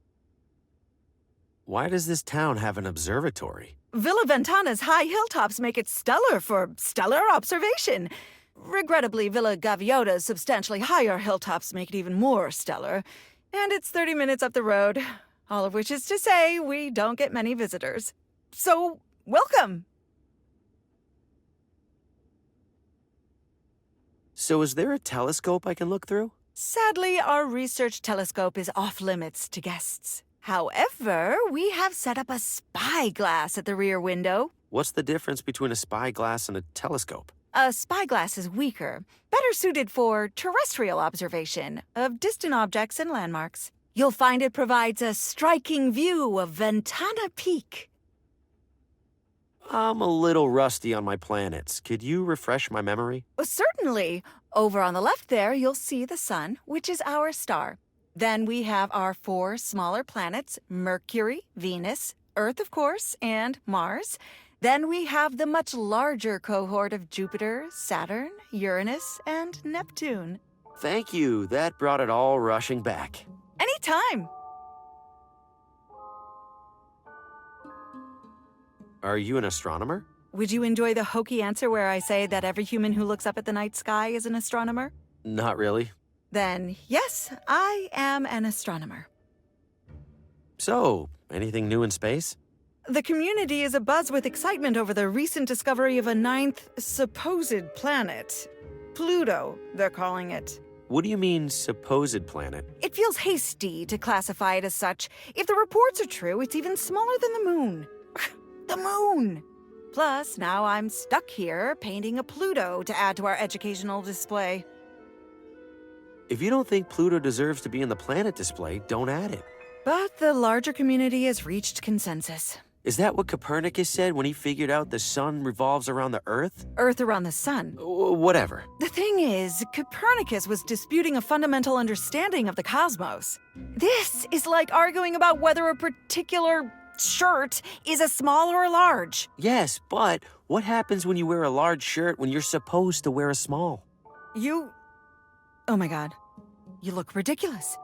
Why does this town have an observatory? Villa Ventana's high hilltops make it stellar for stellar observation. Regrettably, Villa Gaviota's substantially higher hilltops make it even more stellar. And it's 30 minutes up the road, all of which is to say we don't get many visitors. So, welcome! So is there a telescope I can look through? Sadly, our research telescope is off-limits to guests. However, we have set up a spyglass at the rear window. What's the difference between a spyglass and a telescope? A spyglass is weaker, better suited for terrestrial observation of distant objects and landmarks. You'll find it provides a striking view of Ventana Peak. I'm a little rusty on my planets. Could you refresh my memory? Certainly. Over on the left there, you'll see the sun, which is our star. Then we have our 4 smaller planets, Mercury, Venus, Earth, of course, and Mars. Then we have the much larger cohort of Jupiter, Saturn, Uranus, and Neptune. Thank you. That brought it all rushing back. Anytime. Are you an astronomer? Would you enjoy the hokey answer where I say that every human who looks up at the night sky is an astronomer? Not really. Then, yes, I am an astronomer. So, anything new in space? The community is abuzz with excitement over the recent discovery of a 9th supposed planet. Pluto, they're calling it. What do you mean, supposed planet? It feels hasty to classify it as such. If the reports are true, it's even smaller than the moon. The moon! Plus, now I'm stuck here painting a Pluto to add to our educational display. If you don't think Pluto deserves to be in the planet display, don't add it. But the larger community has reached consensus. Is that what Copernicus said when he figured out the sun revolves around the Earth? Earth around the sun. Whatever. The thing is, Copernicus was disputing a fundamental understanding of the cosmos. This is like arguing about whether a particular shirt is a small or a large. Yes, but what happens when you wear a large shirt when you're supposed to wear a small? Oh my god. You look ridiculous.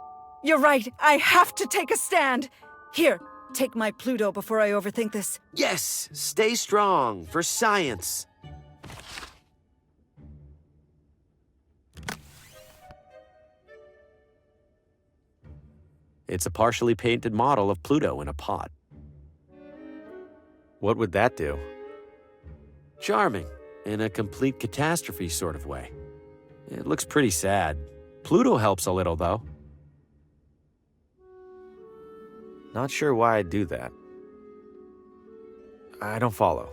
You're right, I have to take a stand. Here, take my Pluto before I overthink this. Yes, stay strong for science. It's a partially painted model of Pluto in a pot. What would that do? Charming, in a complete catastrophe sort of way. It looks pretty sad. Pluto helps a little, though. Not sure why I'd do that. I don't follow.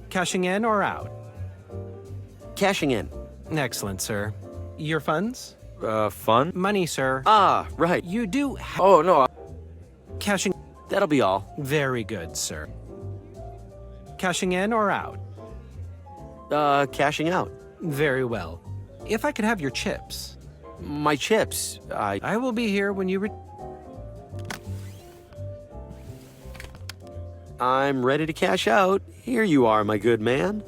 Cashing in or out? Cashing in. Excellent, sir. Your funds? Fun? Money, sir. Ah, right. You do Oh, no. Cashing. That'll be all. Very good, sir. Cashing in or out? Cashing out. Very well. If I could have your chips. My chips, I will be here when you I'm ready to cash out. Here you are, my good man.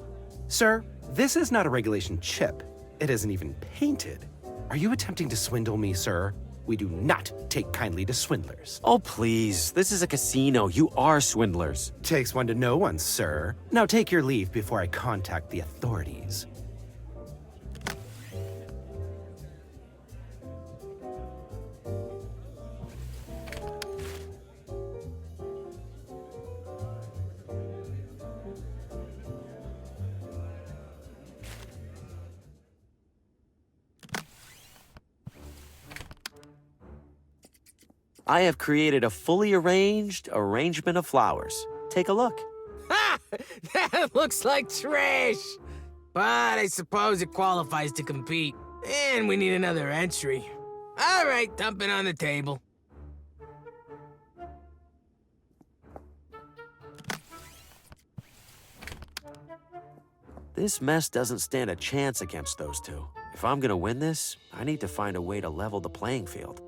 Sir, this is not a regulation chip. It isn't even painted. Are you attempting to swindle me, sir? We do not take kindly to swindlers. Oh, please. This is a casino. You are swindlers. Takes one to know one, sir. Now take your leave before I contact the authorities. I have created a fully arranged arrangement of flowers. Take a look. Ha! That looks like trash! But I suppose it qualifies to compete. And we need another entry. All right, dump it on the table. This mess doesn't stand a chance against those two. If I'm gonna win this, I need to find a way to level the playing field.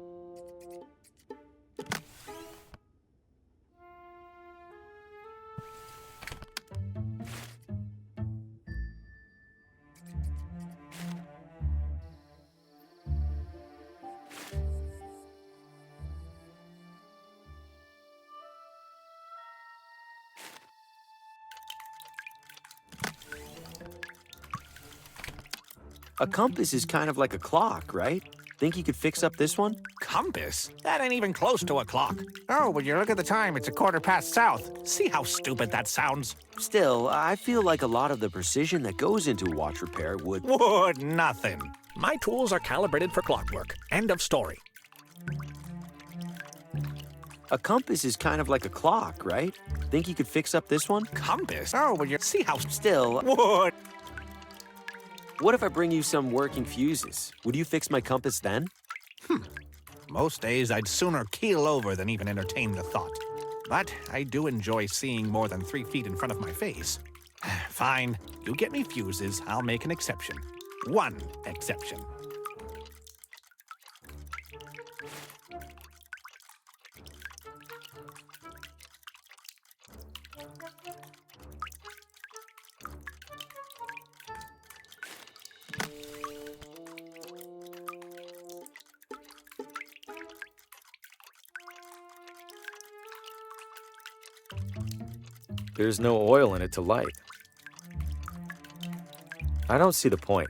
A compass is kind of like a clock, right? Think you could fix up this one? Compass? That ain't even close to a clock. Oh, when you look at the time, it's 1/4 south. See how stupid that sounds? Still, I feel like a lot of the precision that goes into watch repair would nothing. My tools are calibrated for clockwork. End of story. A compass is kind of like a clock, right? Think you could fix up this one? Compass? Oh, when you see how still. What if I bring you some working fuses? Would you fix my compass then? Most days I'd sooner keel over than even entertain the thought. But I do enjoy seeing more than 3 feet in front of my face. Fine, you get me fuses, I'll make an exception. One exception. There's no oil in it to light. I don't see the point.